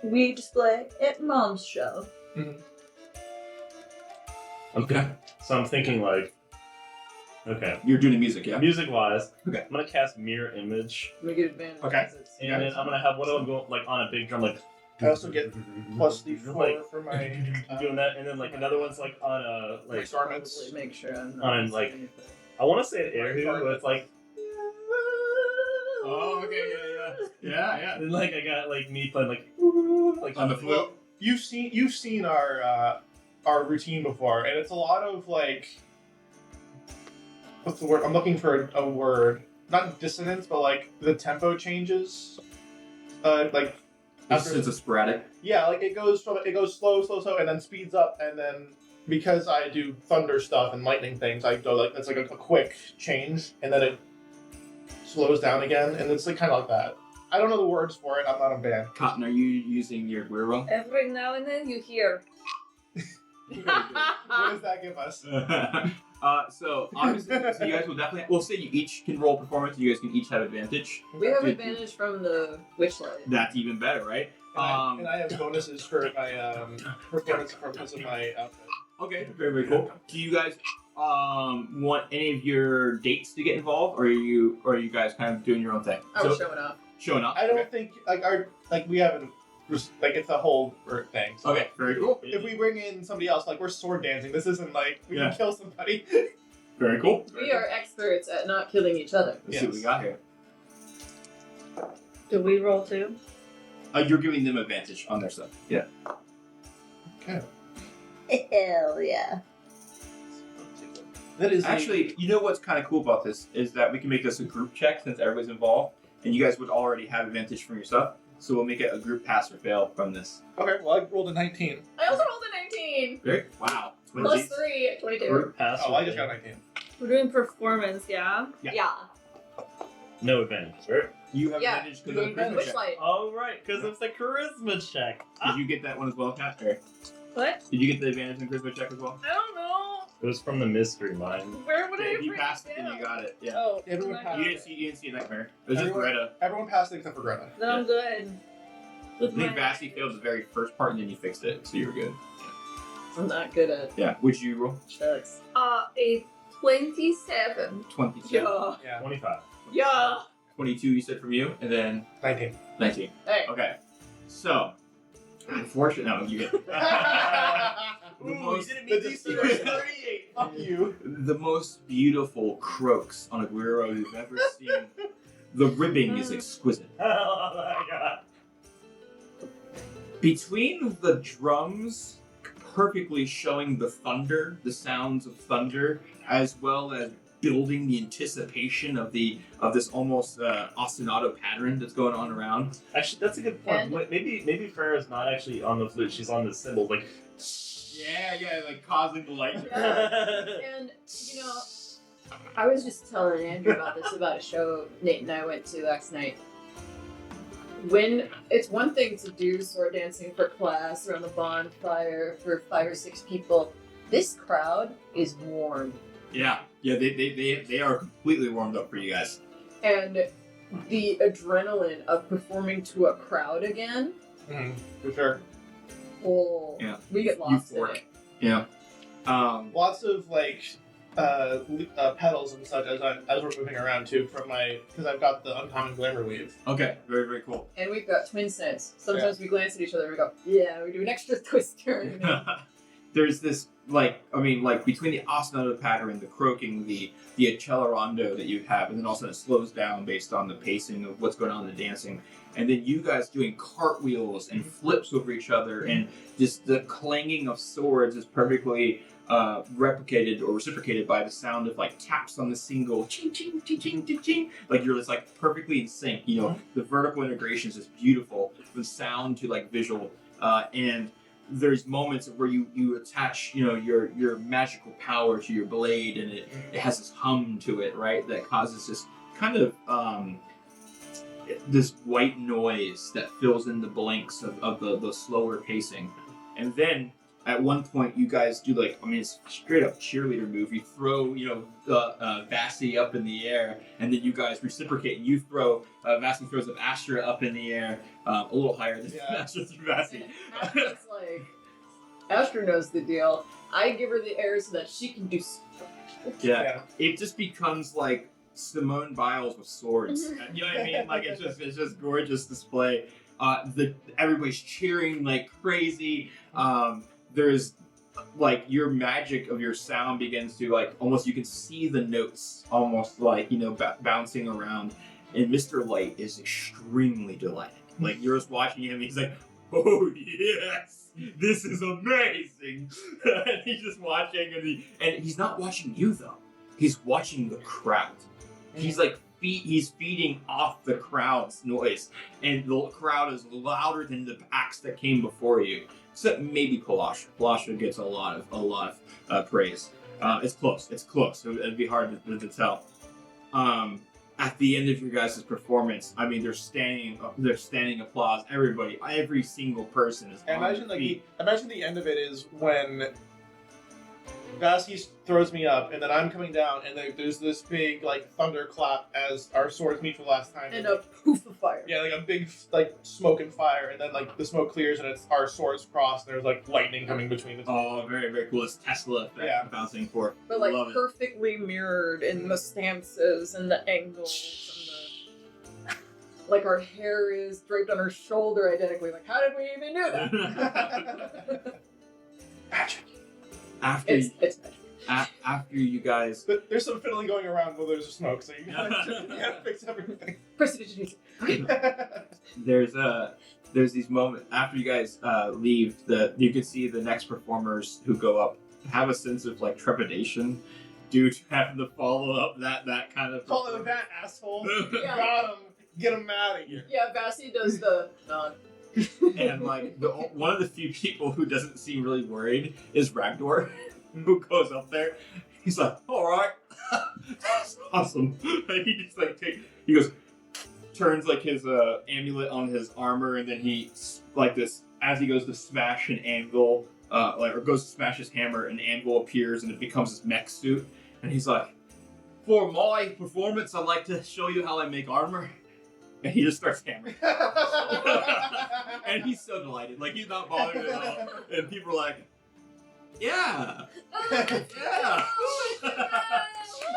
we display at Mom's show. Okay. So I'm thinking okay. You're doing the music, yeah? Music wise, Okay. I'm gonna cast Mirror Image, We get advantage. Okay. and then I'm gonna have one of them go on a big drum, I also get plus D4 for my doing that, and then another one's on a garments. Make sure I'm on I want to say an air hoop, but it's Oh, okay, yeah. and then I got me playing On the flute. Well, you've seen our routine before, and it's a lot of what's the word? I'm looking for a word. Not dissonance, but the tempo changes. It's a sporadic. Yeah, it goes slow, and then speeds up, and then because I do thunder stuff and lightning things, I go it's a quick change, and then it slows down again, and it's kind of like that. I don't know the words for it. I'm not a band. Cotton, are you using your Guiro? Every now and then you hear. What does that give us? So obviously, you guys will definitely. We'll say you each can roll performance. You guys can each have advantage. We have advantage from the Witchlight. That's even better, right? And I have bonuses for my performance because of my outfit. Okay, very, very cool. Do you guys want any of your dates to get involved, or are you guys kind of doing your own thing? I was showing off. Showing up. I don't think we haven't it's a whole thing. So Okay, very cool. if we bring in somebody else, we're sword dancing. This isn't we can kill somebody. Very cool. We are experts at not killing each other. Let's see what we got here. Do we roll too? You're giving them advantage on their stuff. Yeah. Okay. Hell yeah. That is Actually, you know what's kind of cool about this is that we can make this a group check since everybody's involved, and you guys would already have advantage from your stuff. So we'll make it a group pass or fail from this. okay. Well, I rolled a 19. I also rolled a 19. Very wow. Plus 3, 22. Group pass. Oh, I just got a 19. We're doing performance, yeah? Yeah. No advantage, right? You have Yeah, advantage because of the charisma check. Witchlight. Oh right, because it's the charisma check. Did you get that one as well, Kat? Or What? did you get the advantage in the charisma check as well? I don't know. It was from the mystery mine. Where would I If you bring passed it it, then down? you got it. Yeah. Oh, Everyone then passed You I- didn't see a nightmare. It was just Everyone- Greta. Everyone passed it except for Greta. Then I'm good. I With think my- Vassy failed the very first part and then you fixed it, so you were good. I'm not good at Yeah. Would you roll? chucks. A 27. 27. Yeah. 25. Yeah. 22 you said from you, and then 19. 19. Hey. Okay. So, unfortunately, no, you get Ooh, most- you didn't meet the DC was 38. Fuck you. the most beautiful croaks on a Guiro you've ever seen. The ribbing is exquisite. Oh my god. Between the drums, perfectly showing the thunder, the sounds of thunder, as well as building the anticipation of this almost ostinato pattern that's going on around. Actually, that's a good point. And- Maybe Farrah's not actually on the flute; she's on the cymbal, like. Yeah, like causing the light. And, you know, I was just telling Andrew about a show Nate and I went to last night. When it's one thing to do sword dancing for class around the bonfire for 5 or 6 people, this crowd is warm. Yeah, they are completely warmed up for you guys. And the adrenaline of performing to a crowd again, For sure. oh, Yeah. we get lost in Euphoric. it. Yeah. Lots of like pedals and such as we're moving around too because I've got the uncommon glamour weave. Okay, very, very cool. And we've got twin sense. Sometimes we glance at each other and we go, yeah, we do an extra twist turn. There's this, between the ostinato pattern, the croaking, the accelerando that you have, and then also it slows down based on the pacing of what's going on in the dancing. And then you guys doing cartwheels and flips over each other, and just the clanging of swords is perfectly replicated or reciprocated by the sound of like taps on the single, ching ching ching ching ching ching. Like you're just like perfectly in sync. You know, the vertical integration is just beautiful from sound to like visual, and there's moments where you attach, you know, your magical power to your blade, and it has this hum to it, right? That causes this kind of this white noise that fills in the blanks of the slower pacing. And then at one point you guys do it's straight up cheerleader move. You throw, Vassie up in the air, and then you guys reciprocate. You throw, Vassie throws up Astra up in the air, a little higher than Astra through Vassie. It's like, Astra knows the deal. I give her the air so that she can do stuff. Yeah. It just becomes like Simone Biles with swords. You know what I mean? Like it's just gorgeous display. Everybody's cheering like crazy. There's like your magic of your sound begins to like almost, you can see the notes almost like, bouncing around. And Mr. Light is extremely delighted. Like you're just watching him, he's like, oh yes, this is amazing. And he's just watching, and he's not watching you though. He's watching the crowd. He's like he's feeding off the crowd's noise, and the crowd is louder than the acts that came before you. Except maybe Palasha. Palasha gets a lot of praise. It's close. It'd be hard to tell. At the end of your guys' performance, I mean, they're standing applause. Every single person is. Imagine the end of it is when Vassie throws me up, and then I'm coming down, and there's this big like thunderclap as our swords meet for the last time. And a poof of fire. Yeah, like a big like smoke and fire, and then like the smoke clears, and it's our swords cross, and there's like lightning coming between the two. Oh, very, very cool. It's Tesla effect bouncing for. But like Love it. perfectly mirrored in the stances and the angles and the... Like our hair is draped on her shoulder identically. Like, how did we even do that? Magic. It's magic. After you guys, There's some fiddling going around while there's smoke, so you gotta fix everything. Prestidigitation. there's these moments after you guys leave that you can see the next performers who go up have a sense of like trepidation due to having to follow up that kind of. Call it that asshole. Yeah. Got him. Get him out of here. Yeah, Vassie does the nod. And like one of the few people who doesn't seem really worried is Ragdor, who goes up there. He's like, "All right, that's awesome." And he just like he goes, turns like his amulet on his armor, and then he like this as he goes to smash an anvil, or goes to smash his hammer, an anvil appears and it becomes his mech suit, and he's like, "For my performance, I'd like to show you how I make armor." And he just starts hammering. And he's so delighted. Like, he's not bothered at all. And people are like, yeah. Yeah.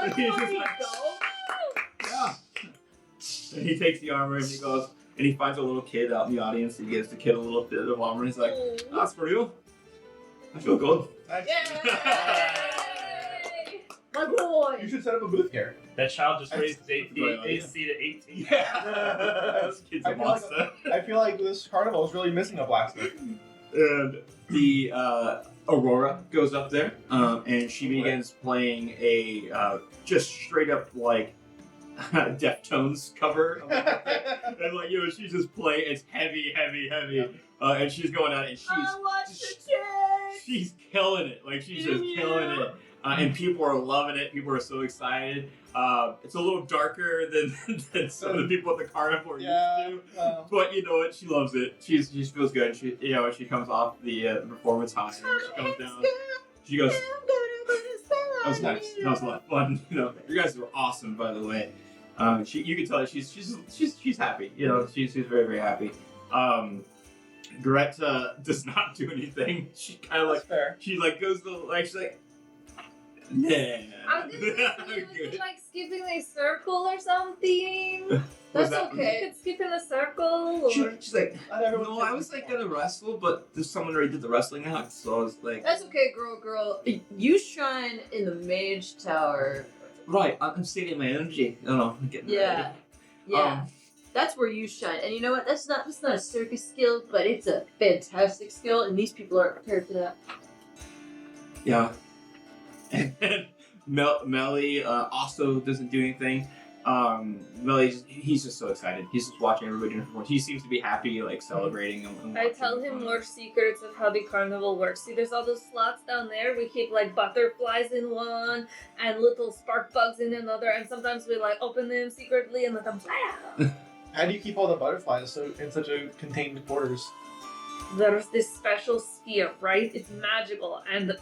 And he's just like, yeah. And he takes the armor and he goes, and he finds a little kid out in the audience. And he gives the kid a little bit of armor. And he's like, that's for you. I feel good. My boy! You should set up a booth here. That child just raised his AC to 18. Yeah. This kid's a monster. I feel like this carnival is really missing a blacksmith. And the Aurora goes up there, and she begins playing a just straight up like Deftones cover. And like, you know, she's just playing. It's heavy, and she's going out and she's killing it. Like she's just killing it. And people are loving it. People are so excited. It's a little darker than some of the people at the carnival are used to. But you know what? She loves it. She feels good. She she comes off the performance high. And she comes down. She goes. That was nice. That was a lot of fun. You know, you guys were awesome, by the way. You can tell that she's happy. You know, she's very, very happy. Greta does not do anything. She kind of like fair. She like goes to like she's like. Nah. I didn't you like skipping a circle or something. That's that? okay. You could skip in a circle. Or... She's like, Not everyone no, does I was it. like gonna wrestle, but there's someone already did the wrestling act, so I was like, That's okay, girl. You shine in the mage tower. right, I'm saving my energy. I don't know, I'm getting ready. Yeah. That's where you shine. And you know what? That's not a circus skill, but it's a fantastic skill, and these people aren't prepared for that. Yeah. And then Melly also doesn't do anything. He's just so excited. He's just watching everybody perform. He seems to be happy, like celebrating. And I tell him more secrets of how the carnival works. See, there's all those slots down there. We keep like butterflies in one and little spark bugs in another, and sometimes we like open them secretly and let them fly out. How do you keep all the butterflies in such a contained quarters? There's this special sphere, right? It's magical and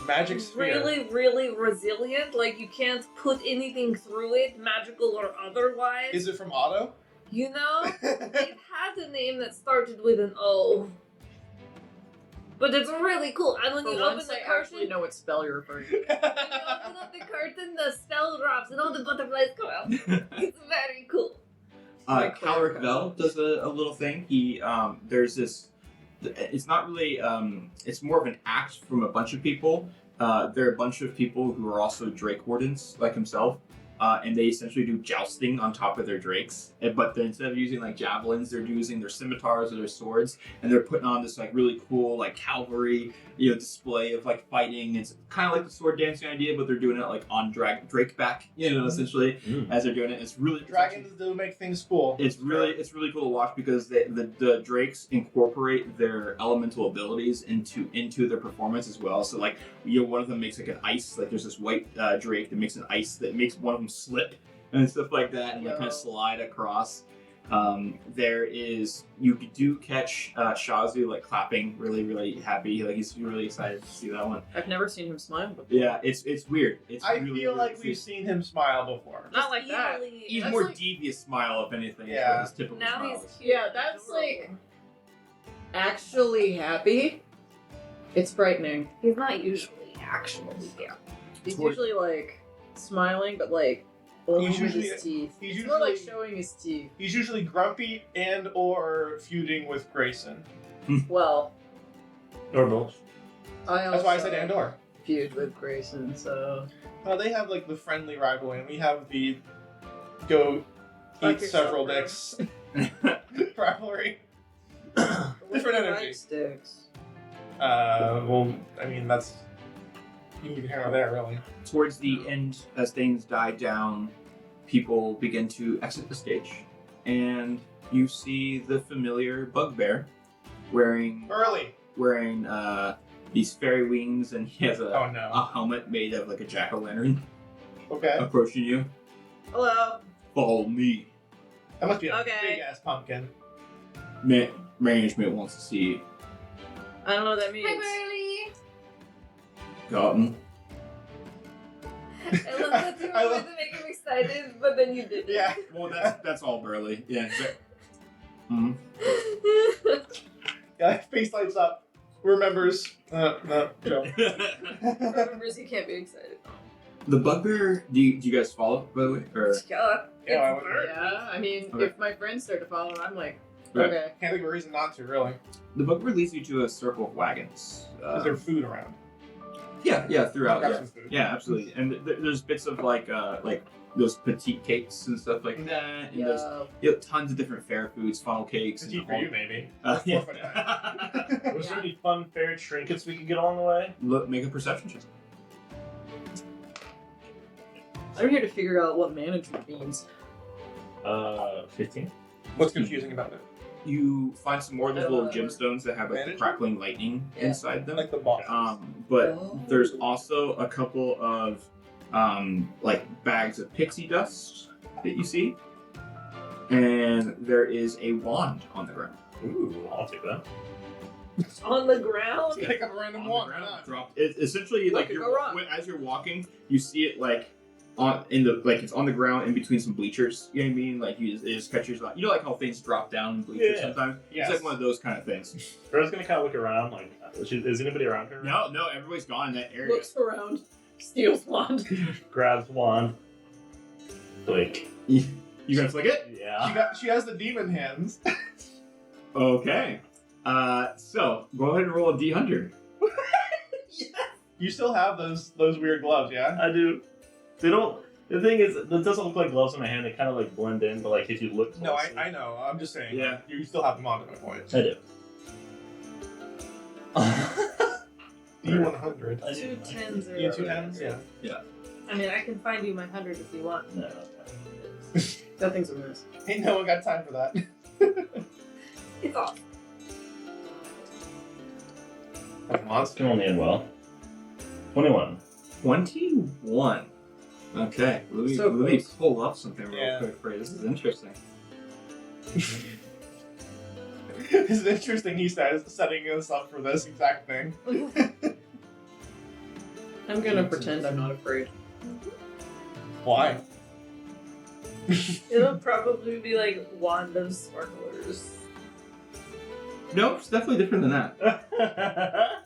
Magic sphere. really, really resilient. Like you can't put anything through it, magical or otherwise. Is it from Otto? You know, it had a name that started with an O. But it's really cool. And when For you once, open the I actually curtain, know what spell you're referring to. when you open up the curtain, the spell drops and all the butterflies come out. It's very cool. Calric Vel does a little thing. He there's this. It's not really. It's more of an act from a bunch of people. There are a bunch of people who are also Drake Wardens, like himself, and they essentially do jousting on top of their drakes. But then instead of using like javelins, they're using their scimitars or their swords, and they're putting on this like really cool like cavalry, display of like fighting. It's kind of like the sword dancing idea, but they're doing it like on Drake back, essentially as they're doing it. It's really Dragons do make things cool. It's really cool to watch because the drakes incorporate their elemental abilities into their performance as well. So like one of them makes like an ice, like there's this white drake that makes an ice that makes one of them slip and stuff like that, and like kind of slide across. You do catch Shazu like clapping, really happy. Like he's really excited to see that one. I've never seen him smile before. Yeah, it's weird. I feel like we've seen him smile before. Not like that. He's That's more like- devious smile, if anything. Yeah. His typical Now smile. he's cute. Yeah, that's like actually happy. It's frightening. He's not usually actually happy. He's Towards- usually like smiling, but like blowing He's with usually- his teeth. he's It's more like usually- showing his teeth. He's usually grumpy and or feuding with Grayson. Well, Or both. I also That's why I said Andor. feud with Grayson, so They have like the friendly rivalry, and we have the go Fuck eat yourself, several bro. dicks rivalry. Different energy. Sticks. Well, I mean that's you can hear there really. Towards the end, as things die down, people begin to exit the stage, and you see the familiar bugbear wearing Early. these fairy wings, and he has Oh a no. helmet made of like a jack-o'-lantern Okay. approaching you. Hello. Follow me. That must be a Okay. big ass pumpkin. Management wants to see you. I don't know what that means. Hi, Burley! Gotten. I love that you I were love- to make him excited, but then you didn't. Yeah. Well, that's all Burley. Yeah. Mhm. Yeah. Face lights up. Remembers. No. Joke. Remembers he can't be excited. The bugbear. Do you guys follow, by the way? Or Yeah, Yeah, I it's would- Burley. Yeah, I mean, Okay. if my friends start to follow, I'm like, Right. okay. Can't think of a reason not to really. the bugbear leads you to a circle of wagons. Is there food around? Yeah, throughout. Grab Yeah, some food. yeah, absolutely. And there's bits of like those petite cakes and stuff like that. And there's tons of different fair foods, funnel cakes. It's And for you, maybe. yeah. Was there any fun fair trinkets we could get along the way? Look, make a perception check. I'm here to figure out what management means. 15. What's confusing about it? You find some more of those little gemstones that have like the Management? crackling lightning inside them. Like the box. But Oh. there's also a couple of like bags of pixie dust that you see, and there is a wand on the ground. Ooh, I'll take that. On the ground? Pick up a random On one. the ground, dropped. It, essentially, like Look, you're, go wrong. as you're walking, you see it like it's on the ground in between some bleachers. You know what I mean? Like it just catches like like how things drop down in bleachers Yeah. sometimes. Yes. It's like one of those kind of things. I was gonna kind of look around, like, is anybody around her? No, everybody's gone in that area. Looks around, steals wand. Grabs wand. Like, You gonna flick it? yeah. She has the demon hands. Okay. So go ahead and roll a d100. You still have those weird gloves, yeah? I do. They don't. The thing is, it doesn't look like gloves in my hand. They kind of like blend in, but like if you look No, closely, I know. I'm just saying. Yeah. You still have them on to my point. I do. D100. I do. 210s are You 210s? Yeah. I mean, I can find you my 100 if you want. No. That thing's a mess. Ain't no one got time for that. It's off. That's monster. Can only end well. 21. 21. Okay. Let me So let me close. pull up something real Yeah. quick for you. This is interesting. It's interesting he says setting us up for this exact thing. I'm gonna pretend I'm not afraid. Why? It'll probably be like wand of sparklers. No, it's definitely different than that.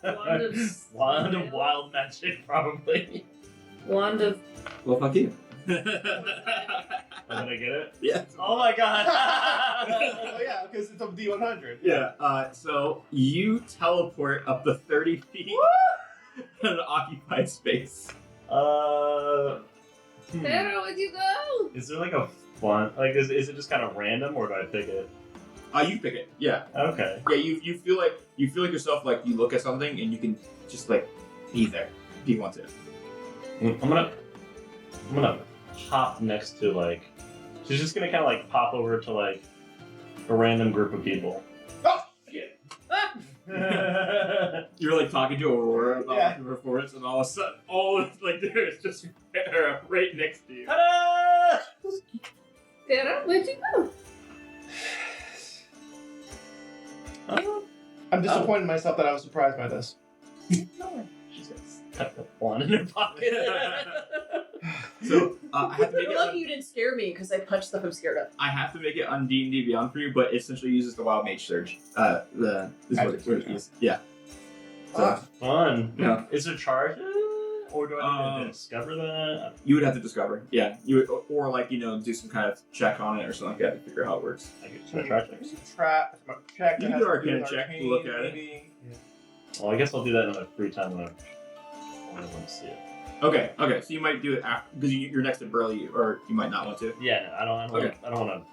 Wand of Wand of wild magic, probably. Wand of Well, fuck you. Did I get it? Yeah. Oh my god! Oh yeah, because it's a D100. Yeah. So you teleport up to 30 feet in an occupied space. Faerun, where'd you go? Is there like a fun? Like, is it just kind of random, or do I pick it? You pick it. Yeah. Okay. Yeah. You feel like yourself like you look at something and you can just like be there if you want to. I'm gonna hop next to like. She's just gonna kind of like pop over to like a random group of people. Oh! You're like talking to Aurora about Yeah. her performance, and all of a sudden, all like there is just her right next to you. Ta-da! Faerun, where'd you go? I'm disappointed in myself that I was surprised by this. She's gonna tuck the wand in her pocket. So I have to make You're it. lucky you didn't scare me because I punch stuff I'm scared of. I have to make it on D&D Beyond for you, but it essentially uses the Wild Mage Surge. Is what Magic it is. Yeah. So, Ah. Fun. Yeah. Is there charge? Or do I need to discover that? you would have to discover. Yeah. You would, or like do some kind of check on it or something like that to figure out how it works. I could try checks. Check. You that can has do to Arcana with check to arcane, look at it. maybe. Yeah. Well, I guess I'll do that in my free time when I want to see it. Okay. So you might do it after because you're next to Burley, or you might not want to. Yeah, no, I don't Okay. want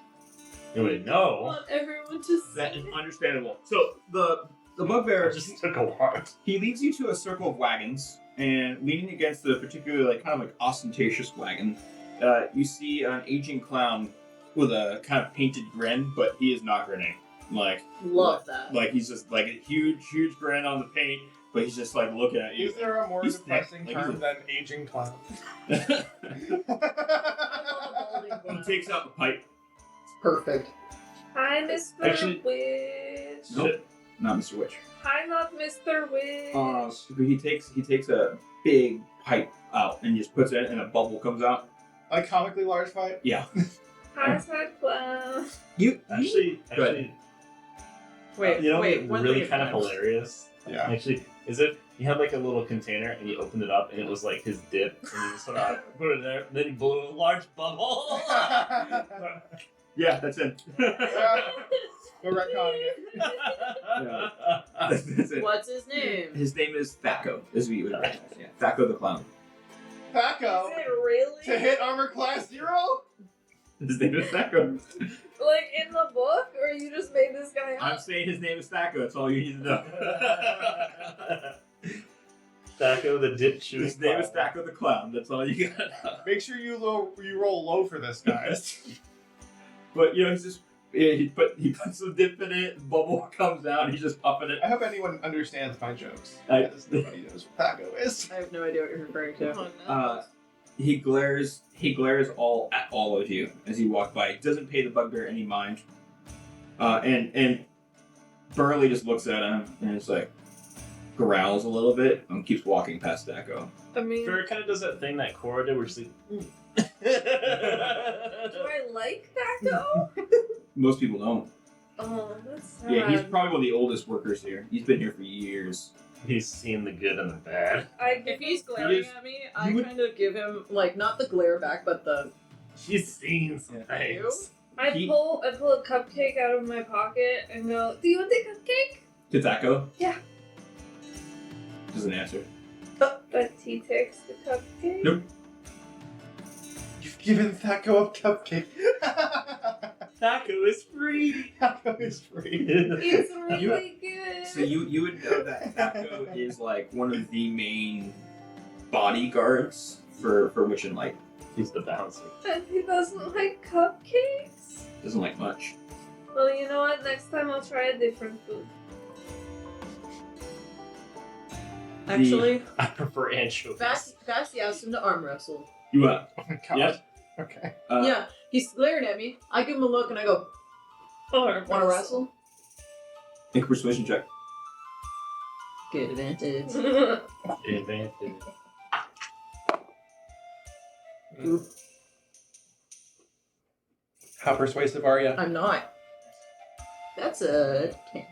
to. Anyway, I no. want everyone to see. That is understandable. So the bugbear I just took a walk. he leads you to a circle of wagons, and leaning against the particularly like kind of like ostentatious wagon, you see an aging clown with a kind of painted grin, but he is not grinning. Love that. Like he's just like a huge grin on the paint, but he's just like looking at you. Is there a more He's depressing thick, like term he's than aging clown? He takes out the pipe. Perfect. Hi, Mr. Actually- Witch. Nope. Not Mr. Witch. Hi, not Mr. Witch. He takes a big pipe out and just puts it in, and a bubble comes out. Like comically large fight? Yeah. Hi, sad clown. You Actually, Wait, you know, wait. what's One really thing kind at of a time. hilarious. Yeah. Actually, is if he had like a little container and he opened it up and it was like his dip and he just sort of put it there and then he blew a large bubble. Yeah, that's it. We're retconning it. That's it. What's his name? His name is Thaco, as we would recognize. Yeah, Thaco the Clown. Thaco. Is it really? To hit armor class 0? His name is Thaco. Like in the book, or you just made this guy up? I'm saying his name is Thaco. That's all you need to know. Thaco the dip shooting. His name is Thaco the Clown. That's all you got. Make sure you roll low for this, guys. But you know, he's just he puts some dip in it. Bubble comes out. He's just puffing it. I hope anyone understands my jokes. Because nobody knows what Thaco is. I have no idea what you're referring to. Oh, no. He glares all at all of you as you walk by. He doesn't pay the bugbear any mind. And Burley just looks at him and it's like growls a little bit and keeps walking past Thaco. I mean, Fair kind of does that thing that Cora did, where she's like, do I like Thaco? Most people don't. Oh, that's sad. Yeah, he's probably one of the oldest workers here. He's been here for years. he's seen the good and the bad. If he's glaring at me, I kind of give him, like, not the glare back, but the... She's seen some things. I pull a cupcake out of my pocket and go, "Do you want the cupcake?" To Thaco? Yeah. Doesn't answer. But he takes the cupcake. Nope. You've given Thaco a cupcake. Thaco is free. Thaco is free. It's really good. So you would know that Thaco is like one of the main bodyguards for Witch and Light. He's the bouncer. And he doesn't like cupcakes. Doesn't like much. Well, you know what? Next time I'll try a different food. Actually, I prefer anchovies. Fasty asked him to arm wrestle. You Oh my god. Yes. Okay. Yeah, he's glaring at me. I give him a look and I go, Or "Want to wrestle?" Make a persuasion check. Good advantage. Advantage. How persuasive are you? I'm not. That's a 10.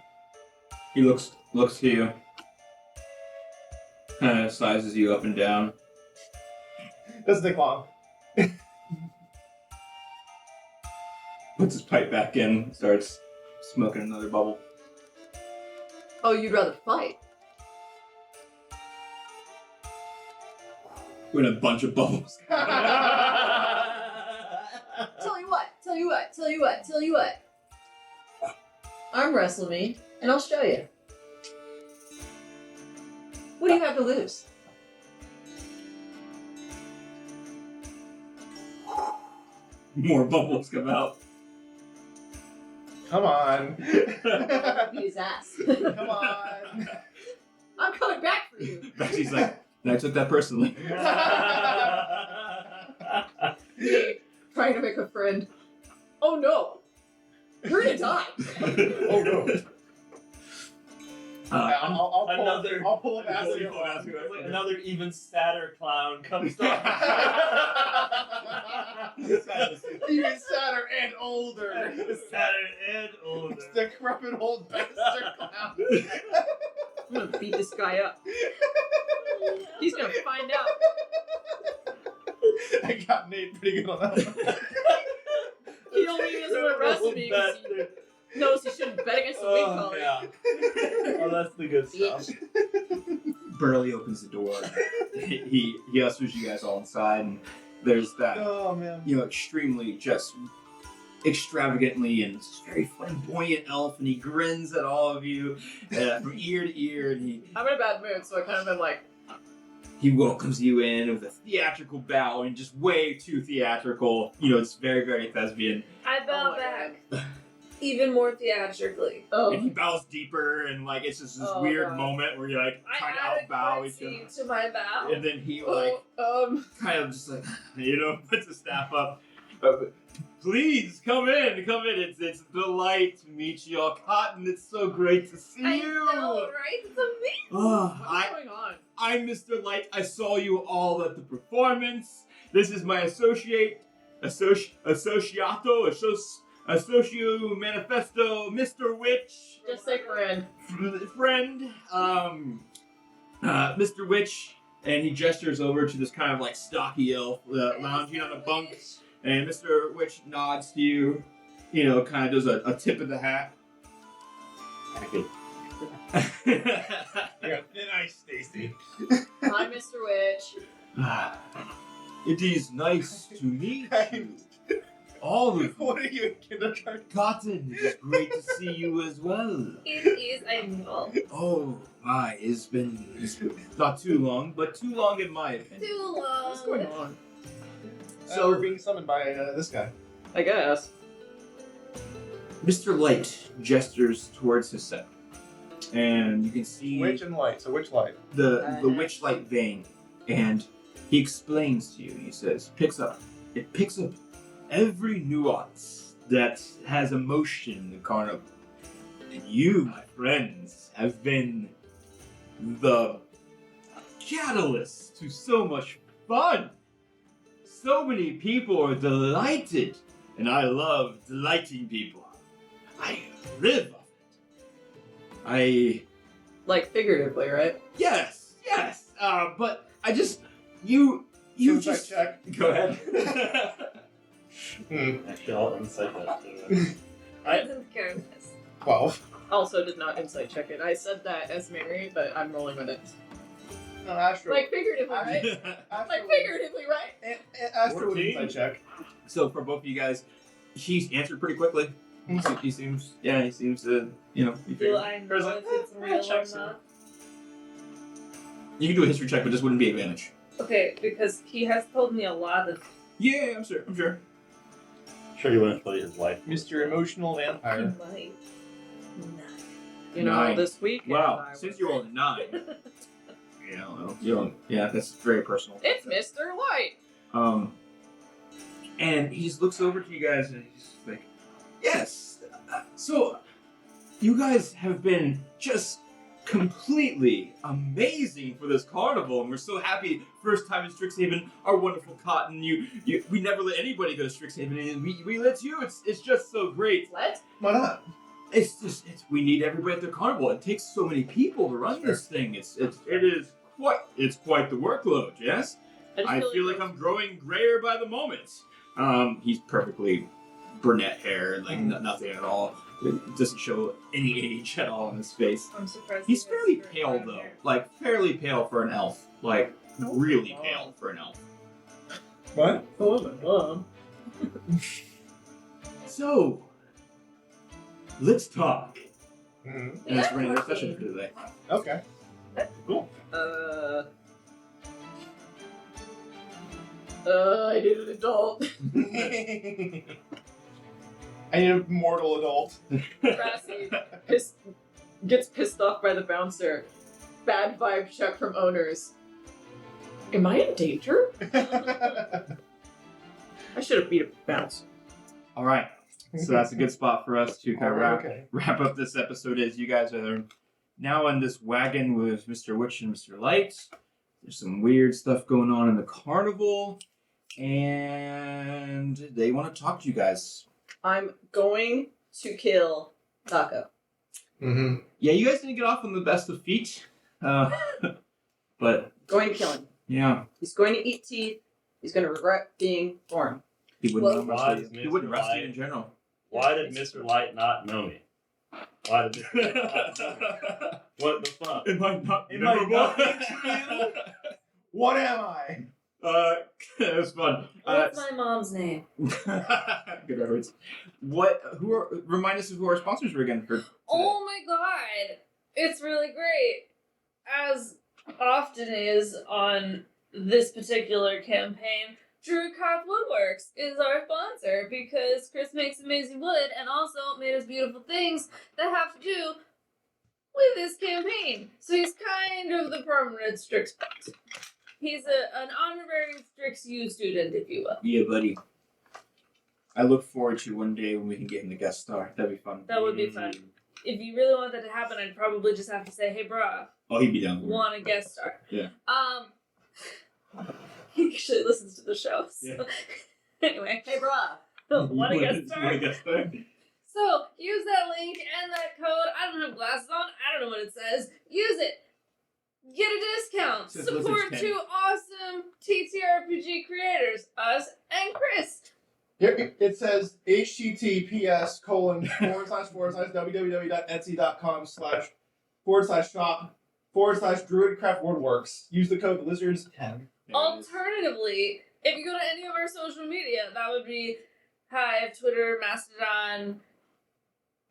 He looks to you. Kind of sizes you up and down. Doesn't take long. Puts his pipe back in. Starts smoking another bubble. Oh, you'd rather fight? With a bunch of bubbles. Tell you what. Arm wrestle me, and I'll show you. What do you have to lose? More bubbles come out. Come on. Beat his ass. Come on. I'm coming back for you. Betsy's like, and I took that personally. Me, trying to make a friend. Oh no! You're gonna die! Oh no. I'll pull up acid. Another even sadder clown comes down. Even sadder and older. Sadder and older. Decrepit old bastard clown. I'm gonna beat this guy up. He's gonna find out. I got Nate pretty good on that one. He only doesn't want to wrestle me because he knows he shouldn't bet against the weak collar. Yeah. Oh, that's the good stuff. Burley opens the door. He ushers you guys all inside, and there's that Oh man. extremely just extravagantly and very flamboyant elf, and he grins at all of you from ear to ear, and I'm in a bad mood, so I kind of been like, he welcomes you in with a theatrical bow, and just way too theatrical. It's very, very thespian. I bow my back. Even more theatrically. oh. And he bows deeper, and like it's just this Oh, weird God. moment where you're like I trying to add a outbow each curtsy other, to my bow. and then he like kind of just like puts the staff up. Please come in. It's a delight to meet you all. Cotton, it's so great to see I you. know, right? It's amazing. Oh, What's going on? I'm Mr. Light. I saw you all at the performance. This is my associato, Associo Manifesto, Mr. Witch. Just say friend. Friend, Mr. Witch, and he gestures over to this kind of like stocky elf lounging on a bunk, and Mr. Witch nods to you, kind of does a tip of the hat, good. Yeah, nice, Stacy. Hi, Mr. Witch. It is nice to meet you. All of you. What are you in kindergarten? Cotton, it is great to see you as well. It is a mule. Oh my, it's been not too long, but too long in my opinion. Too long. What's going on? So we're being summoned by this guy. I guess. Mr. Light gestures towards his scepter, and you can see Witch and light. So which light? the Witchlight vein, and he explains to you. He says, it picks up every nuance that has emotion in the carnival. And you, my friends, have been the catalyst to so much fun. So many people are delighted, and I love delighting people. I live off it. Like figuratively, right? Yes. But I just, you Insight just check. go ahead. Actually, I'll insight that too. I didn't care this. 12. Also did not insight check it. I said that as Mary, but I'm rolling with it. No, Astro. Like figuratively, right? Astro Like figuratively, right? Astro would 14. insight check. So for both of you guys, he's answered pretty quickly. He seems to, be Do figuring. I know There's a- if it's real or checks it. not? You can do a history check, but this wouldn't be advantage. Okay, because he has told me a lot of Yeah, I'm sure. Sure, you wouldn't play his life. Mr. Emotional Vampire. might. You know, 9. this week. Wow, since you rolled 9. Yeah, that's very personal. It's Mr. Light. And he just looks over to you guys and he's like, yes, so you guys have been just completely amazing for this carnival, and we're so happy. First time in Strixhaven, our wonderful Cotton, we never let anybody go to Strixhaven, and we let you. It's just so great. What? Why not? We need everybody at the carnival. It takes so many people to run this thing. It's quite the workload. Yes, I feel like I'm growing grayer by the moment. He's perfectly brunette hair, like nothing at all. It doesn't show any age at all in his face. I'm surprised. He's he has fairly super pale brown though, hair. like fairly pale for an elf, like really pale for an elf. What? Oh my god. So, let's talk. Mm-hmm. And that's running our session for today. Okay. Cool. I need an adult. I need a mortal adult. Brassy gets pissed off by the bouncer. Bad vibe check from owners. Am I in danger? I should have beat a bouncer. All right. So that's a good spot for us to kind of Okay. wrap up this episode. As you guys are now on this wagon with Mr. Witch and Mr. Light. There's some weird stuff going on in the carnival, and they want to talk to you guys. I'm going to kill Taco. Mm-hmm. Yeah, you guys didn't get off on the best of feet, but Going to kill him. yeah, He's going to eat teeth. He's going to regret being born. he wouldn't Well, arrest why you. does He wouldn't Mr. arrest you Light- in general. Why did Mr. Light not know me? Why did Mr. Light not know me? What the fuck? Am I not Am I not memorable? What am I? It was fun. What's my mom's name? Good reference. Remind us of who our sponsors were again for today. Oh my god! It's really great. As often is on this particular campaign, Druidcraft Woodworks is our sponsor because Chris makes amazing wood and also made us beautiful things that have to do with this campaign. So he's kind of the permanent Strix. He's an honorary Strix U student, if you will. Yeah, buddy. I look forward to one day when we can get him to guest star. That'd be fun. That would be fun. If you really want that to happen, I'd probably just have to say, "Hey, brah, Oh, he'd be down for it. want a guest star?" Yeah. He actually listens to the show. So. Yeah. Anyway, Hey, bruh. want a guest star? Want a guest star? So use that link and that code. I don't have glasses on. I don't know what it says. Use it. Get a discount. Says Support Lizard's Pen. two awesome TTRPG creators, us and Chris. Here, it says https://www.etsy.com//shop/druidcraftwoodworks. Use the code lizards10. Alternatively, if you go to any of our social media, that would be Hive, Twitter, Mastodon.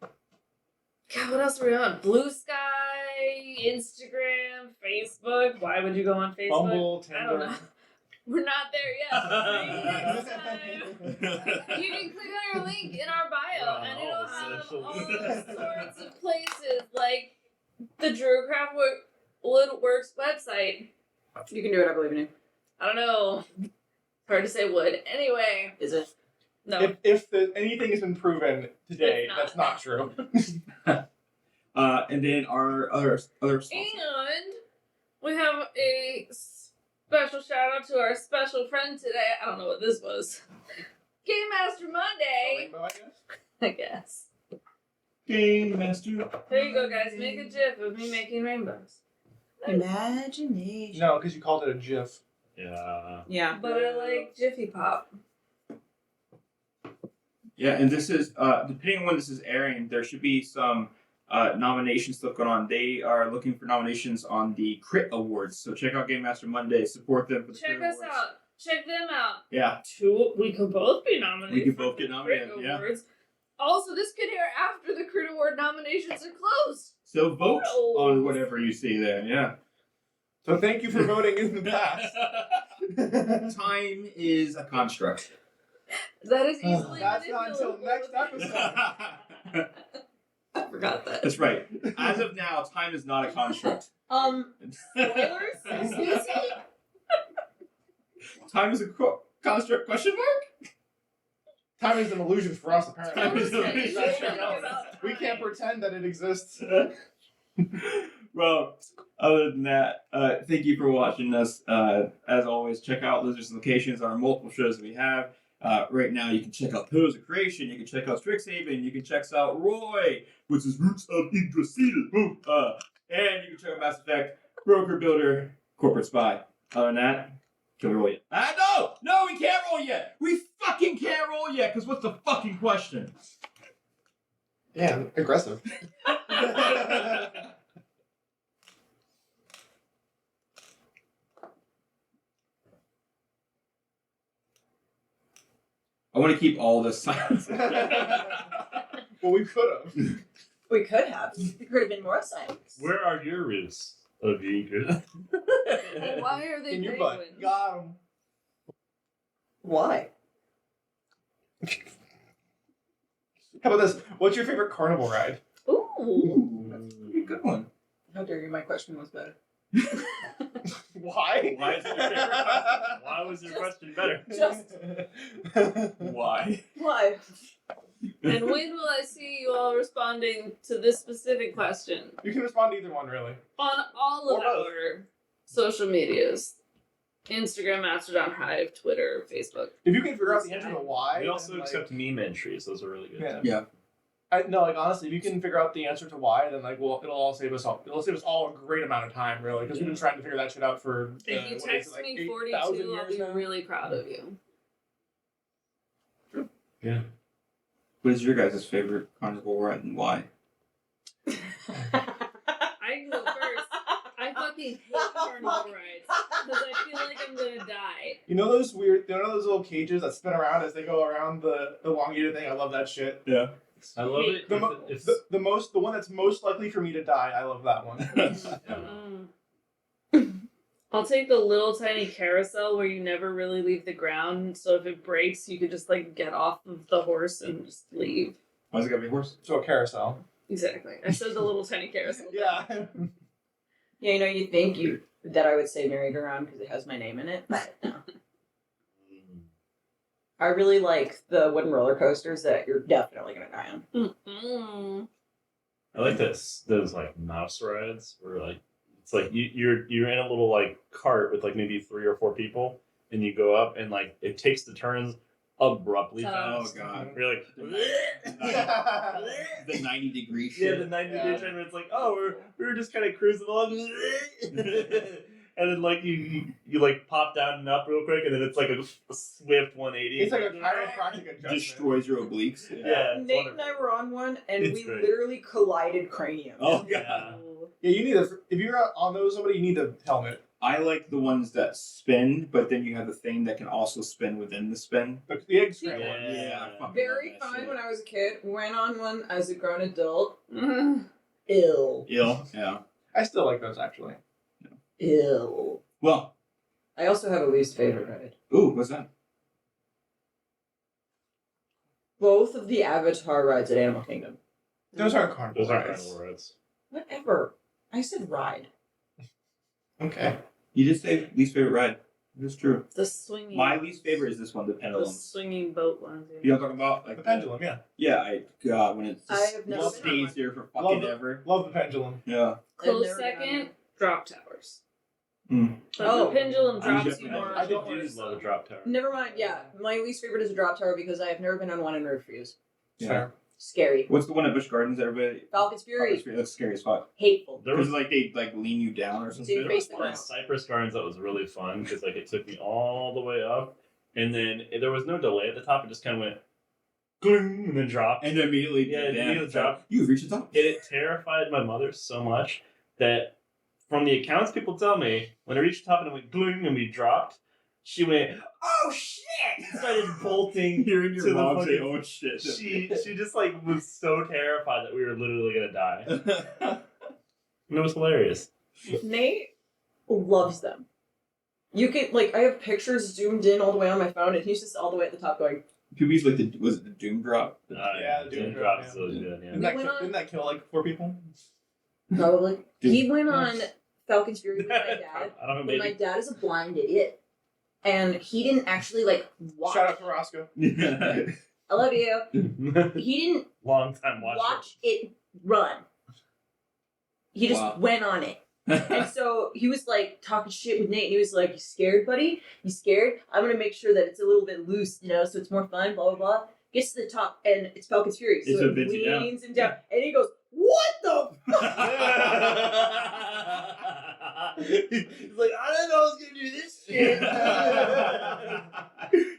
God, what else are we on? Blue Sky, Instagram, Facebook. Why would you go on Facebook? Bumble, I don't know. Tinder. We're not there yet. Maybe next time. You can click on our link in our bio, Wow, and it'll all the have socials. all sorts of places, like the Druidcraft Woodworks website. You can do it, I believe in you. I don't know. Hard to say wood. Anyway, Is it? no. If anything has been proven today, It's not. that's not true. And then our other sponsors. And we have a special shout out to our special friend today. I don't know what this was. Game Master Monday, Rainbow, I guess? I guess. Game Master. There you go, guys. Make a GIF of me making rainbows. Imagination. No, because you called it a GIF. Yeah. Yeah. But I like Jiffy Pop. Yeah, and this is depending on when this is airing, there should be some nomination stuff going on. They are looking for nominations on the Crit Awards, so check out Game Master Monday. Support them for the Check Crit us Awards. out. Check them out. Yeah, We could both be nominated. We could for both the get nominated, Crit yeah. Awards. Also, this could air after the Crit Award nominations are closed. so vote Oh. on whatever you see there. Yeah, So thank you for voting in the past. time is a construct. That is easily That's not until next episode. I forgot that. That's right. As of now, time is not a construct. Spoilers? Excuse me? Time is a construct? Question mark? Time is an illusion for us, apparently. Time is an illusion. That's true. We can't pretend that it exists. Well, other than that, thank you for watching us. As always, check out Lizard's locations on our multiple shows that we have. Right now, you can check out Pillars of Creation, you can check out Strixhaven, you can check out Roy, which is Roots of Yggdrasil, and you can check out Mass Effect, Broker Builder, Corporate Spy. Other than that, can we roll yet? No, we can't roll yet! We fucking can't roll yet, because what's the fucking question? Yeah, aggressive. I want to keep all this silence. Well, we could have. We could have. It could have been more silence. Where are your roots of Yggdrasil? Well, why are they In your penguins? butt. Got him. Why? How about this? What's your favorite carnival ride? Ooh. That's a pretty good one. How dare you? My question was better. Why? Why is it your favorite question? Why was your question better? Just Why? why? And when will I see you all responding to this specific question? You can respond to either one, really. On all of Or both. our social medias. Instagram, Mastodon, Hive, Twitter, Facebook. If you can figure out the answer to why, We also then, like, accept meme entries. Those are really good. Yeah. Yeah. No, like honestly, if you can figure out the answer to why, then like, well, it'll save us all a great amount of time, really, because we've been trying to figure that shit out for. If you what is it, text like me 8,000 42, I'll years be now? really proud of you. Yeah. What is your guys' favorite carnival ride and why? I can go first. I fucking hate carnival rides because I feel like I'm gonna die. You know those little cages that spin around as they go around the elongated thing? I love that shit. Yeah. I love it. The one that's most likely for me to die. I love that one. I'll take the little tiny carousel where you never really leave the ground, so if it breaks, you could just like get off of the horse and just leave. Why's it gotta be a horse? So a carousel. Exactly. I said the little tiny carousel. Yeah. Yeah, you know, you think that I would say merry-go-round because it has my name in it, but no. I really like the wooden roller coasters that you're definitely gonna die on. Mm-mm. I like those like mouse rides where like it's like you're in a little like cart with like maybe 3 or 4 people and you go up and like it takes the turns abruptly Oh, fast. God. You're like The 90-degree yeah, shit. the 90-degree turn where it's like, oh, we were just kind of cruising along. and then like you like pop down and up real quick, and then it's like a swift 180. It's like a chiropractic adjustment. Destroys your obliques. Yeah, it's Nate wonderful. and I were on one, and It's we great. literally collided craniums. Oh god. Yeah. Yeah, you need if you're on those somebody, you need a helmet. I like the ones that spin, but then you have the thing that can also spin within the spin. The egg See, scramble. Yeah. I fucking Very love that fun shit. when I was a kid. Went on one as a grown adult. Mhm. Ill. Ill. Yeah. I still like those actually. Ill. Well. I also have a least favorite ride. Ooh, what's that? Both of the Avatar rides at Animal Kingdom. Those aren't carnival. Those aren't rides. carnival rides. Whatever. I said ride. Okay. You did say least favorite ride. That's true. The swinging. My least favorite is this one, the The pendulum. swinging boat ones. You know what I'm talking about? Like The pendulum, yeah. Yeah, God, when it I just have never been on stays one. there for Love fucking it. ever. Love the pendulum. Yeah. Close I've never been on second, one. drop towers. Mm. But Oh. the pendulum I drops just- you more. I don't more, do love a so- drop tower. Never mind. Yeah, my least favorite is a drop tower because I have never been on one and refuse. Yeah. Fair. Scary. What's the one at Busch Gardens? Everybody. Falcon's Fury. That's scary as fuck. Hateful. There Because was like they like lean you down or So you something. face the one in ground. Cypress Gardens that was really fun because like it took me all the way up, and then there was no delay at the top. It just kind of went, gling, and then dropped. And then immediately, Yeah, immediately drop. You've reached the top. And it terrified my mother so much that from the accounts people tell me, when I reached the top and it went gling and we dropped, she went, "Oh shit!" and started bolting. Hearing to your the mom say, fucking- "Oh shit." She just like was so terrified that we were literally gonna die. And it was hilarious. Nate loves them. You can like I have pictures zoomed in all the way on my phone, and he's just all the way at the top going. PB's like the was it the Doom drop? Yeah, the Doom Doom drop drop, is so yeah. good. Didn't Yeah. that, kill, like 4 people? Probably. Dude. He went on Falcon's Fury with my dad. I don't know, But my maybe. dad is a blind idiot, and he didn't actually like watch. Shout out to Roscoe. I love you. He didn't Long time watcher. watch it run. He just Wow. went on it. And so he was like talking shit with Nate, and he was like, "You scared, buddy? You scared? I'm gonna make sure that it's a little bit loose, so it's more fun." Blah blah blah. Gets to the top, and it's Falcon's Fury, so It's it a bit down. leans him down, and he goes, "What the fuck?" He's like, I didn't know I was gonna do this shit.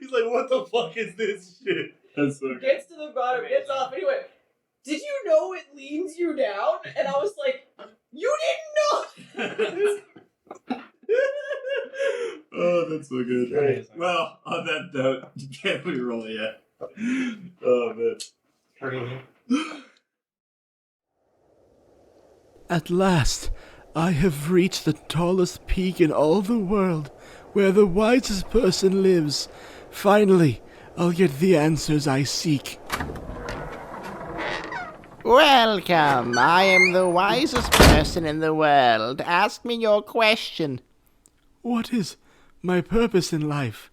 He's like, what the fuck is this shit? That's so good. Gets to the bottom, gets off, and he went, "Did you know it leans you down?" And I was like, "You didn't know." Oh, that's so good. Right. Well, on that note, you can't put your roll yet. Oh man. At last, I have reached the tallest peak in all the world, where the wisest person lives. Finally, I'll get the answers I seek. Welcome. I am the wisest person in the world. Ask me your question. What is my purpose in life?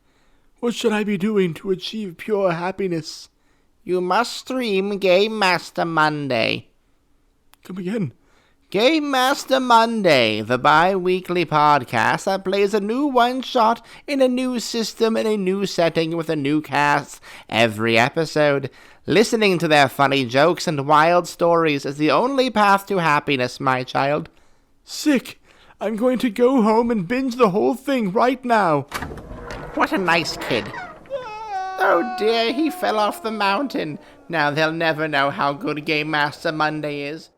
What should I be doing to achieve pure happiness? You must stream Game Master Monday. Come again. Game Master Monday, the bi-weekly podcast that plays a new one-shot in a new system in a new setting with a new cast every episode. Listening to their funny jokes and wild stories is the only path to happiness, my child. Sick. I'm going to go home and binge the whole thing right now. What a nice kid. Oh dear, he fell off the mountain. Now they'll never know how good Game Master Monday is.